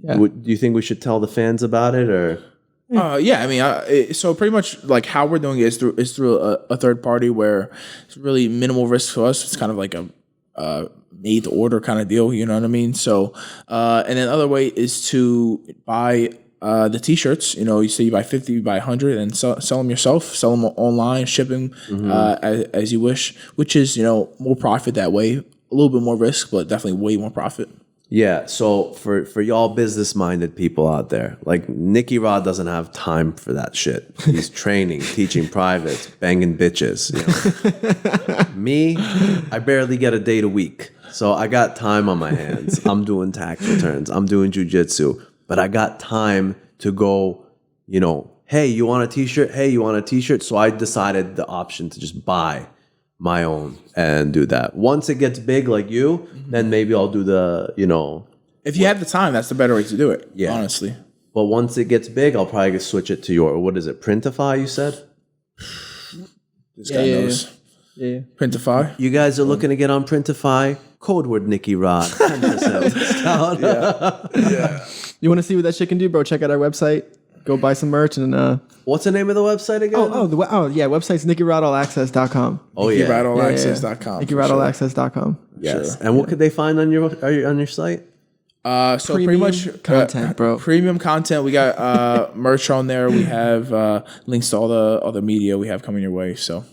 Yeah. Do you think we should tell the fans about it or? Yeah, I mean, so pretty much like how we're doing it is through a third party where it's really minimal risk for us. It's kind of like a made to order kind of deal. You know what I mean? So, and then the other way is to buy the t-shirts. You know, you say you buy 50, you buy 100, and sell them yourself. Sell them online, shipping as you wish, which is more profit that way. A little bit more risk, but definitely way more profit. Yeah, so for y'all business-minded people out there, like NickyRod doesn't have time for that shit. He's training, teaching privates, banging bitches. You know? Me, I barely get a date a week. So I got time on my hands. I'm doing tax returns. I'm doing jiu-jitsu. But I got time to go, you know, hey, you want a t-shirt? Hey, you want a t-shirt? So I decided the option to just buy my own and do that. Once it gets big like you, then maybe I'll do the, you know. If you have the time, that's the better way to do it. Yeah. Honestly. But once it gets big, I'll probably just switch it to your, what is it, Printify, you said? This guy knows. Yeah. Printify. You guys are looking to get on Printify? Code word NickyRod. 10% discount. Yeah. You want to see what that shit can do, bro? Check out our website. Go buy some merch and What's the name of the website again? website's NickyRodAllAccess.com. Oh, yeah. NickyRodAllAccess.com. NickyRodAllAccess.com. Yes. And what could they find on your site? So Premium pretty much content, bro. Premium content. We got merch on there. We have links to all the other media we have coming your way. So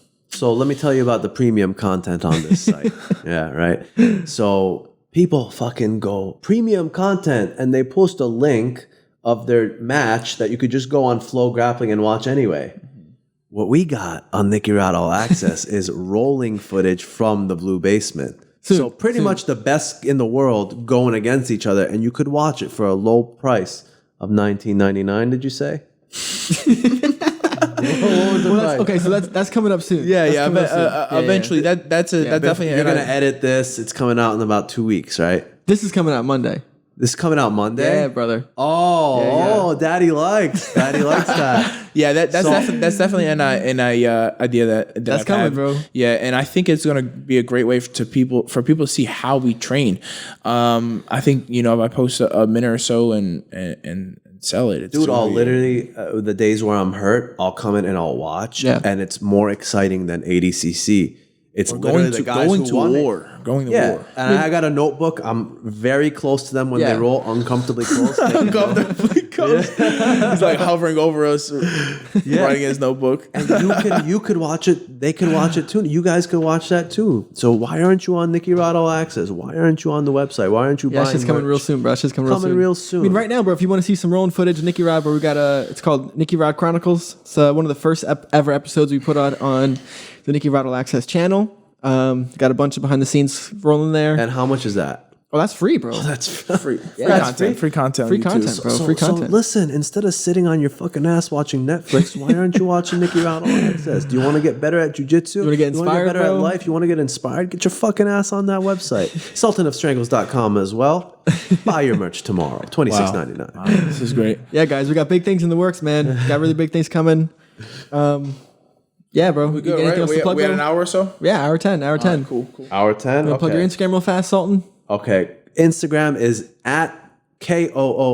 let me tell you about the premium content on this site. Yeah, right. So people fucking go premium content and they post a link of their match that you could just go on Flow Grappling and watch anyway. What we got on NickyRod All Access is rolling footage from the Blue Basement. So pretty much the best in the world going against each other, and you could watch it for a low price of $19.99. Did you say? Okay, so that's coming up soon. Eventually, that's definitely. You're gonna edit this. It's coming out in about 2 weeks, right? This is coming out Monday. This is coming out Monday. Yeah, brother. Oh, Daddy likes that. Yeah, that's definitely an idea that That's I've coming, had. bro. Yeah, and I think it's gonna be a great way for people to see how we train. I think if I post a minute or so and sell it, Dude, I'll literally the days where I'm hurt, I'll come in and I'll watch, and it's more exciting than ADCC. It's literally the guys who won it. Going to war. And I got a notebook. I'm very close to them when they roll, uncomfortably close. Uncomfortably close. He's like hovering over us, writing his notebook. And you could watch it. They could watch it too. You guys could watch that too. So why aren't you on NickyRod All Access? Why aren't you on the website? Why aren't you buying? Yeah, it's coming real soon, bro. It's coming real soon. I mean, right now, bro. If you want to see some rolling footage of NickyRod, bro, we got it's called NickyRod Chronicles. It's one of the first ever episodes we put out on the NickyRod All Access channel. Got a bunch of behind the scenes rolling there. And how much is that? Oh, that's free, bro. That's free. Free content. Free content, bro. Free content. So listen, instead of sitting on your fucking ass watching Netflix, why aren't you watching NickyRod All Access? Do you want to get better at jiu-jitsu? You want to get inspired, better bro? at life? You want to get inspired? Get your fucking ass on that website. SultanofStrangles.com as well. Buy your merch tomorrow. $26.99. Wow, this is great. Yeah, guys, we got big things in the works, man. Got really big things coming. Yeah, bro. We good, right? We had an hour or so? Yeah, hour 10. Cool. Hour 10? Plug your Instagram real fast, Sultan. Okay. Instagram is at KOOLRAK.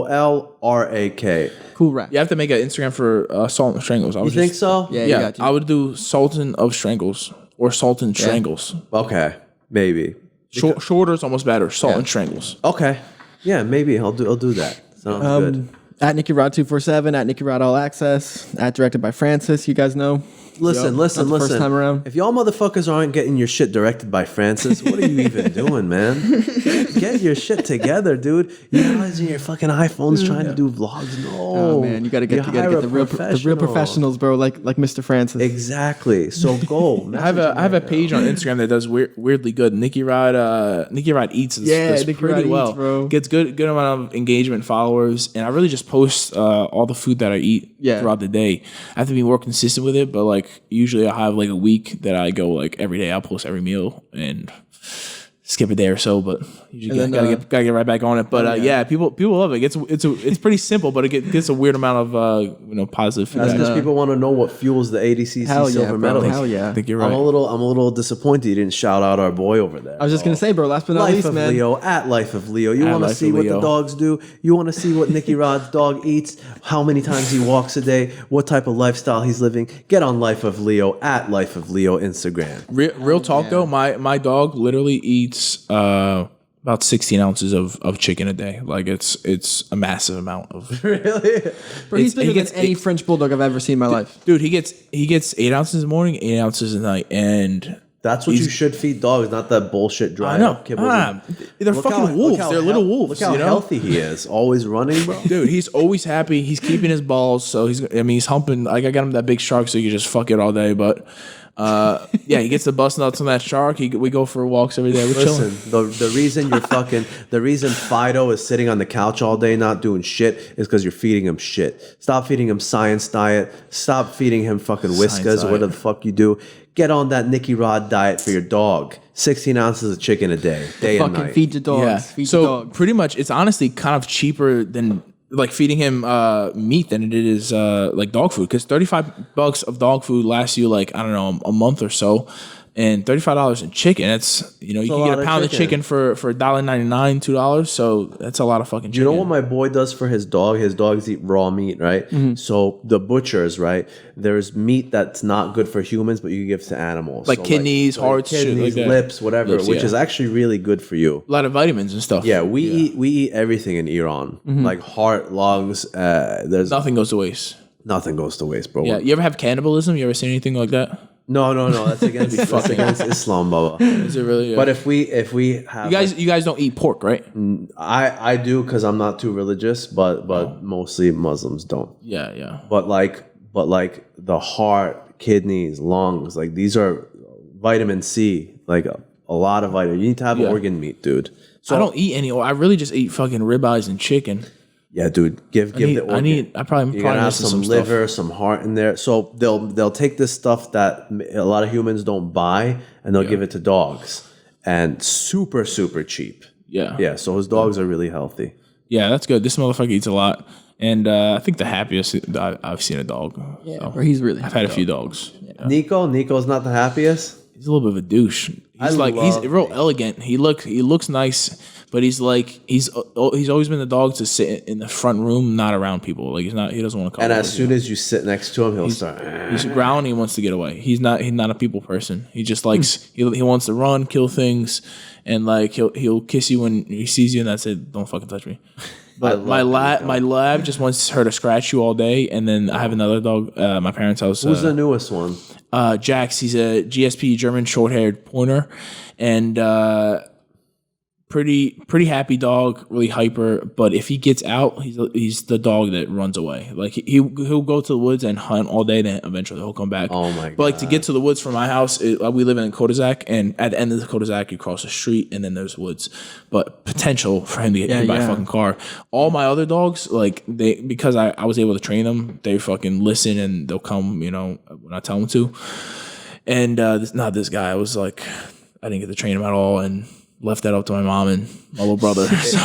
Cool rap. You have to make an Instagram for Sultan of Strangles. You think so? Yeah, you got to. I would do Sultan of Strangles or Sultan Strangles. Okay. Maybe. Shorter is almost better. Sultan Strangles. Okay. Yeah, maybe I'll do that. Sounds good. At NickyRod247, at NickyRod All Access, at directed by Francis. You guys know. Listen. First time around. If y'all motherfuckers aren't getting your shit directed by Francis, what are you even doing, man? Get your shit together, dude. You guys in your fucking iPhones trying to do vlogs. No, Oh man, you gotta get the real professionals, bro. Like Mr. Francis. Exactly. So go. I have a page on Instagram that does weirdly good. NickyRod Eats does pretty well. Eats, bro. Gets good amount of engagement, followers, and I really just post all the food that I eat throughout the day. I have to be more consistent with it, but like usually I have like a week that I go like every day. I'll post every meal and skip a day or so, but you gotta get right back on it. But people love it. It's pretty simple, but it gets a weird amount of positive feedback. That's because people want to know what fuels the ADCC silver medal. Hell yeah! I think you're right. I'm a little disappointed you didn't shout out our boy over there. I was just gonna say, bro. Last but not Life least, of man. Leo at Life of Leo. You want to Life see of what Leo. the dogs do. You want to see what NickyRod's dog eats, how many times he walks a day, what type of lifestyle he's living. Get on Life of Leo at Life of Leo Instagram. Real talk though, my dog literally eats about 16 ounces of chicken a day. Like it's a massive amount of. Really? Bro, he's bigger than any French bulldog I've ever seen in my life. Dude, he gets 8 ounces in the morning, 8 ounces at night, and That's what you should feed dogs, not that bullshit dry kibbles. They're fucking wolves. They're little wolves. Look how healthy he is. Always running, bro. Dude, he's always happy. He's keeping his balls, so he's humping. Like I got him that big shark, so you can just fuck it all day. But he gets the bust nuts on that shark. We go for walks every day. We're chilling. The reason Fido is sitting on the couch all day not doing shit is because you're feeding him shit. Stop feeding him science diet. Stop feeding him fucking Whiskas or whatever the fuck you do. Get on that NickyRod diet for your dog. 16 ounces of chicken a day and night. Feed your dogs. Yeah. Feed So your dogs. pretty much, it's honestly kind of cheaper than like feeding him meat than it is like dog food. Because $35 of dog food lasts you like, I don't know, a month or so. And $35 in chicken, it's, you can get a pound of chicken for $1.99, $2. So that's a lot of fucking chicken. You know what my boy does for his dog? His dogs eat raw meat, right? Mm-hmm. So the butchers, right? There's meat that's not good for humans, but you give to animals. Like so kidneys, hearts, shit kidneys, like that. lips, whatever, which is actually really good for you. A lot of vitamins and stuff. Yeah, we eat everything in Iran, like heart, lungs. There's Nothing goes to waste. nothing goes to waste, bro. Yeah. You ever have cannibalism? You ever seen anything like that? No. That's against Islam, Baba. Is it really? Yeah. But if we have, you guys don't eat pork, right? I do because I'm not too religious, but mostly Muslims don't. Yeah. But like the heart, kidneys, lungs, like these are vitamin C, like a lot of vitamin. You need to have organ meat, dude. So I don't eat any. I really just eat fucking ribeyes and chicken. yeah, dude, give the organ. I probably You gotta have missing some stuff. liver, some heart in there. So they'll take this stuff that a lot of humans don't buy, and they'll give it to dogs, and super cheap. Yeah. So his dogs are really healthy. Yeah, that's good. This motherfucker eats a lot, and I think the happiest I've seen a dog. Yeah, So, bro, he's really. I've had a few dogs. Yeah. Nico's not the happiest. He's a little bit of a douche. He's real elegant. He looks nice, but he's always been the dog to sit in the front room, not around people. Like he doesn't want to come. And as soon as you sit next to him, he'll start. He's growling. He wants to get away. He's not a people person. He just likes he wants to run, kill things, and like he'll kiss you when he sees you, and that's it. Don't fucking touch me. But my lab just wants her to scratch you all day, and then I have another dog. My parents' house. Who's the newest one? Jax. He's a GSP German short-haired pointer, and pretty happy dog, really hyper. But if he gets out, he's the dog that runs away. Like he'll go to the woods and hunt all day, then eventually he'll come back. Oh my god! But like to get to the woods from my house, we live in a cul-de-sac, and at the end of the cul-de-sac, you cross the street, and then there's woods. But potential for him to get hit by a fucking car. All my other dogs, like because I was able to train them, they fucking listen and they'll come, when I tell them to. And not this guy. I was like, I didn't get to train him at all, and left that up to my mom and my little brother. So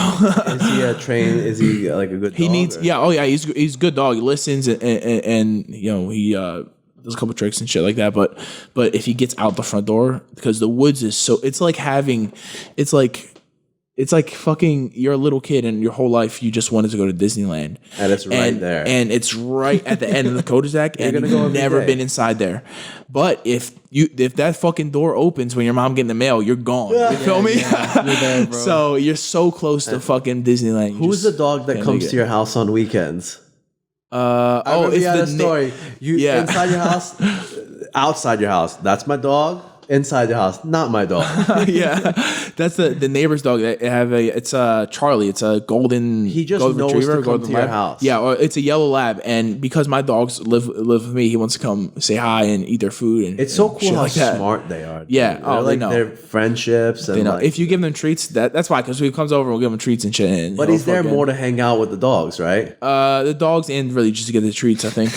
is he a trained? Is he like a good dog? He needs, he's a good dog. He listens and he does a couple tricks and shit like that. But if he gets out the front door, because the woods is so, it's like fucking, you're a little kid and your whole life you just wanted to go to Disneyland. And it's right there. And it's right at the end of the cul-de-sac and you've never been inside there. But if that fucking door opens when your mom getting the mail, you're gone. You feel me? Yeah, you're there, bro. So you're so close to fucking Disneyland. Who's the dog that comes to your house on weekends? It's the story. Inside your house, outside your house. That's my dog. Inside your house, not my dog. Yeah, that's the neighbor's dog. They have it's Charlie. It's a golden. He just golden knows retriever, to come to your house. Yeah, or it's a yellow lab, and because my dogs live with me, he wants to come say hi and eat their food. And it's so cool how like smart they are. Dude. Yeah, they're like they know. their friendships. And They know. like, If you give them treats, that's why. Because he comes over, we'll give him treats and shit. And but he's there more to hang out with the dogs, right? The dogs and really just to get the treats. I think.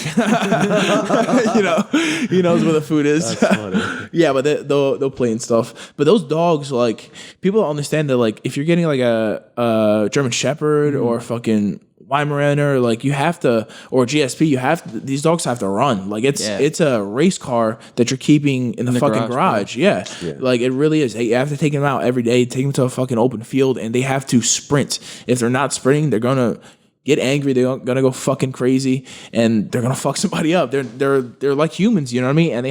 He knows where the food is. That's funny. Yeah, but they'll play and stuff. But those dogs, like, people don't understand that, like, if you're getting like a German Shepherd or fucking Weimaraner, like you have to, or GSP, these dogs have to run. Like it's a race car that you're keeping in the fucking garage. Yeah. Like it really is. You have to take them out every day, take them to a fucking open field, and they have to sprint. If they're not sprinting, they're gonna get angry. They're gonna go fucking crazy, and they're gonna fuck somebody up. They're like humans, you know what I mean? And they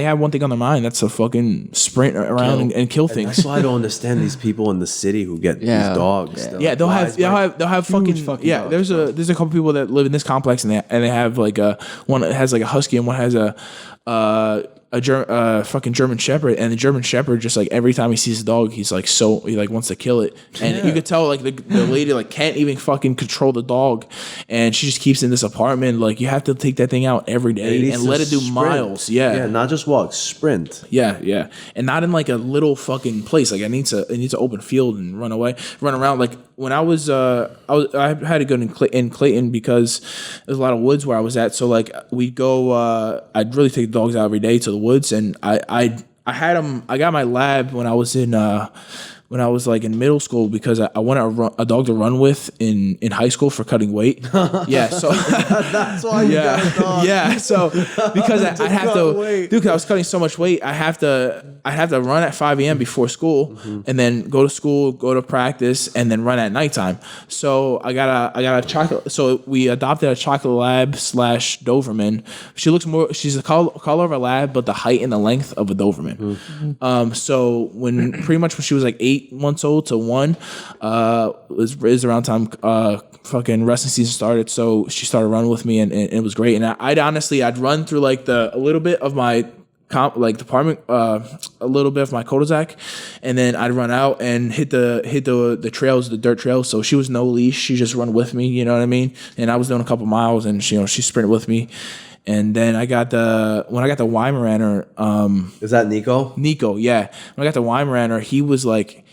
have one thing on their mind. That's to fucking sprint around and kill things. That's why I don't understand these people in the city who get these dogs. Yeah, they'll have fucking yeah. dogs, There's a couple people that live in this complex and they have like one that has like a husky and one has a fucking German Shepherd, and the German Shepherd just like every time he sees a dog, he's like he like wants to kill it, and you could tell like the lady like can't even fucking control the dog, and she just keeps in this apartment. Like you have to take that thing out every day and let it do miles. Yeah, not just walk, sprint. Yeah, and not in like a little fucking place. Like it needs to open field and run around. Like when I had to go in Clayton because there's a lot of woods where I was at. So like we'd go. I'd really take the dogs out every day to the woods, and I had them. I got my lab when I was like in middle school because I wanted a dog to run with in high school for cutting weight. Yeah, so that's why you got a dog. Yeah, so because I have to, dude, because I was cutting so much weight, I have to run at 5 a.m. before school, and then go to school, go to practice, and then run at nighttime. So I got a chocolate. So we adopted a chocolate lab / Doberman. She's the color of a lab, but the height and the length of a Doberman. So when she was like 8 months old to 1, was around time fucking wrestling season started, so she started running with me, and it was great. And I'd run through like a little bit of my department, a little bit of my cul-de-sac, and then I'd run out and hit the trails, the dirt trails. So she was no leash, she just run with me, you know what I mean? And I was doing a couple miles, and she sprinted with me. And then when I got the Weimaraner, is that Nico? Nico, yeah. When I got the Weimaraner, he was like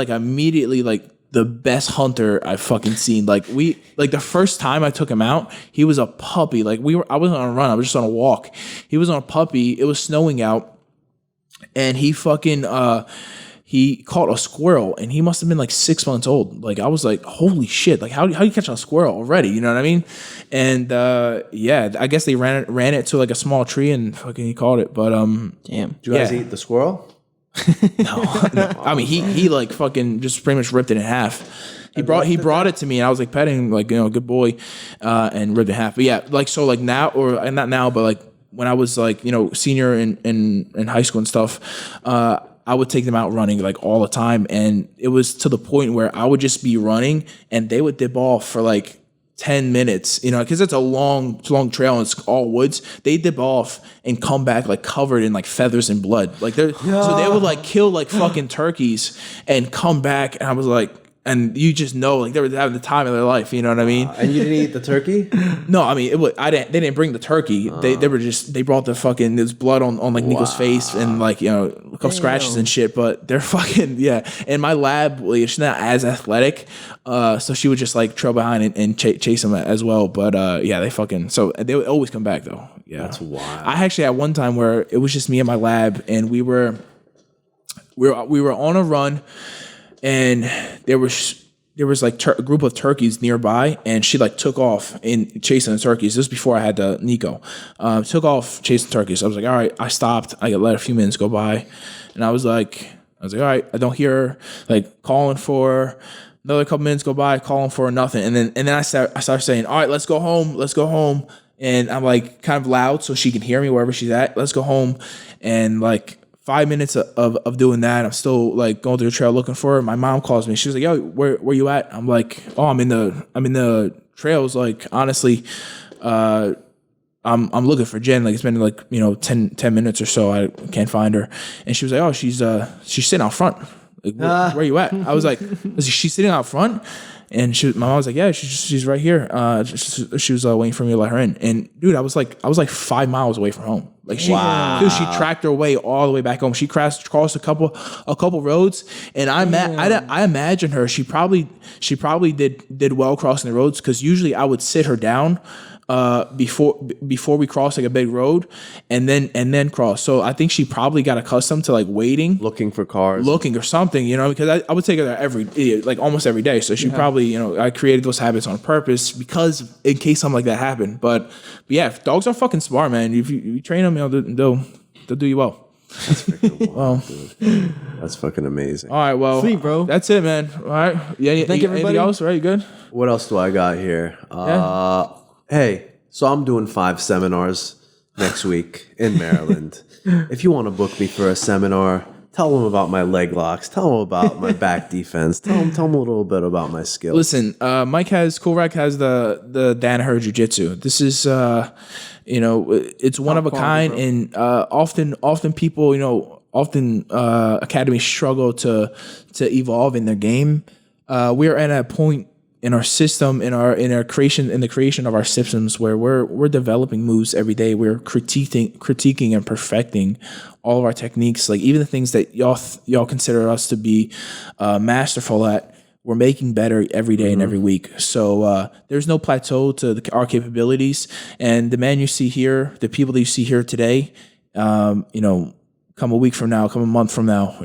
immediately like the best hunter I've fucking seen. Like the first time I took him out, he was a puppy. Like I wasn't on a run, I was just on a walk. He was on a puppy. It was snowing out, and he fucking he caught a squirrel, and he must have been like 6 months old. Like I was like, holy shit! Like how do you catch a squirrel already? You know what I mean? And yeah, I guess they ran it to like a small tree, and fucking he caught it. But damn, did you guys eat the squirrel? No. I mean he like fucking just pretty much ripped it in half. He brought it to me, and I was like petting, like, good boy, and ripped it in half. But yeah, like so like now, or not now, but like when I was like senior in high school and stuff, I would take them out running like all the time, and it was to the point where I would just be running and they would dip off for like 10 minutes, because it's a long trail and it's all woods. They dip off and come back like covered in like feathers and blood. Like so they would like kill like fucking turkeys and come back, and I was like, and you just know like they were having the time of their life, you know what I mean? And you didn't eat the turkey? No, I mean they didn't bring the turkey. They brought the fucking, there's blood on like Nico's face, and like a couple scratches and shit, but they're fucking And my lab, she's not as athletic, so she would just like trail behind and chase them as well. But they fucking, so they would always come back though. Yeah, that's wild. I actually had one time where it was just me and my lab, and we were on a run. And there was like a group of turkeys nearby, and she like took off in chasing the turkeys. This was before I had the Nico. Took off chasing turkeys. I was like, all right. I stopped. I let a few minutes go by, and I was like, all right. I don't hear her, like calling for her. Another couple minutes go by, calling for her, nothing. And then I started saying, all right, let's go home. And I'm like kind of loud so she can hear me wherever she's at. Let's go home. And like 5 minutes of doing that, I'm still like going through the trail looking for her. My mom calls me. She was like, "Yo, where you at?" I'm like, "Oh, I'm in the trails. Like, honestly, I'm looking for Jen. Like, it's been like 10 minutes or so. I can't find her." And she was like, "Oh, she's sitting out front. Like, where you at?" I was like, "She's sitting out front." And my mom was like, "Yeah, she's right here." She was waiting for me to let her in. And dude, I was like 5 miles away from home. Like she tracked her way all the way back home. She crossed a couple roads, and I imagine her. She probably did well crossing the roads, because usually I would sit her down before we cross like a big road, and then cross. So I think she probably got accustomed to like waiting, looking for cars, or something, because I would take her there almost every day. So she probably, I created those habits on purpose, because in case something like that happened. But yeah, dogs are fucking smart, man. If you train them, they'll do you well. That's freaking wild, dude. That's fucking amazing. All right, well, sweet, bro. That's it, man. All right, yeah. Thank everybody. Anything else? Right, you good? What else do I got here? Hey, so I'm doing 5 seminars next week in Maryland. If you want to book me for a seminar, Tell them about my leg locks. Tell them about my back defense. Tell them a little bit about my skills. Listen, Mike has Coolrack has the Danaher Jiu-Jitsu. This is it's one of a kind, and often people academies struggle to evolve in their game. We're at a point in our system, in the creation of our systems, where we're developing moves every day. We're critiquing and perfecting all of our techniques. Like even the things that y'all consider us to be masterful at, we're making better every day and every week. So there's no plateau to our capabilities. And the man you see here, the people that you see here today, come a week from now, come a month from now,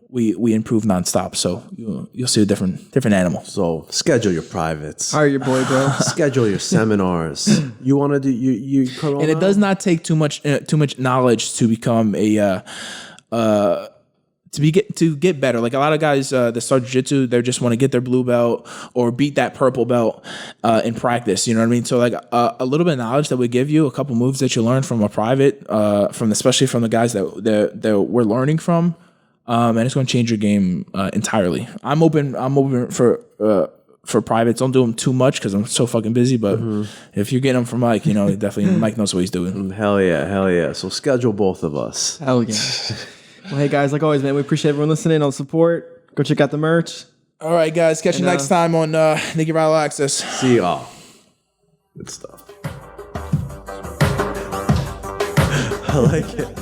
we improve nonstop. So you'll see a different animal. So schedule your privates. Hire your boy, bro. Schedule your seminars. You want to do you and it does not take too much knowledge to become to get better. Like a lot of guys that start jiu-jitsu, they just want to get their blue belt or beat that purple belt in practice. You know what I mean? So like a little bit of knowledge that we give you, a couple moves that you learn from a private, especially from the guys that we're learning from, and it's going to change your game entirely. I'm open for privates. Don't do them too much because I'm so fucking busy. But if you're getting them from Mike, definitely Mike knows what he's doing. Hell yeah. So schedule both of us. Hell yeah. Well, hey guys, like always, man, we appreciate everyone listening, all the support. Go check out the merch. All right, guys, catch you next time on NickyRod All Access. See y'all. Good stuff. I like it.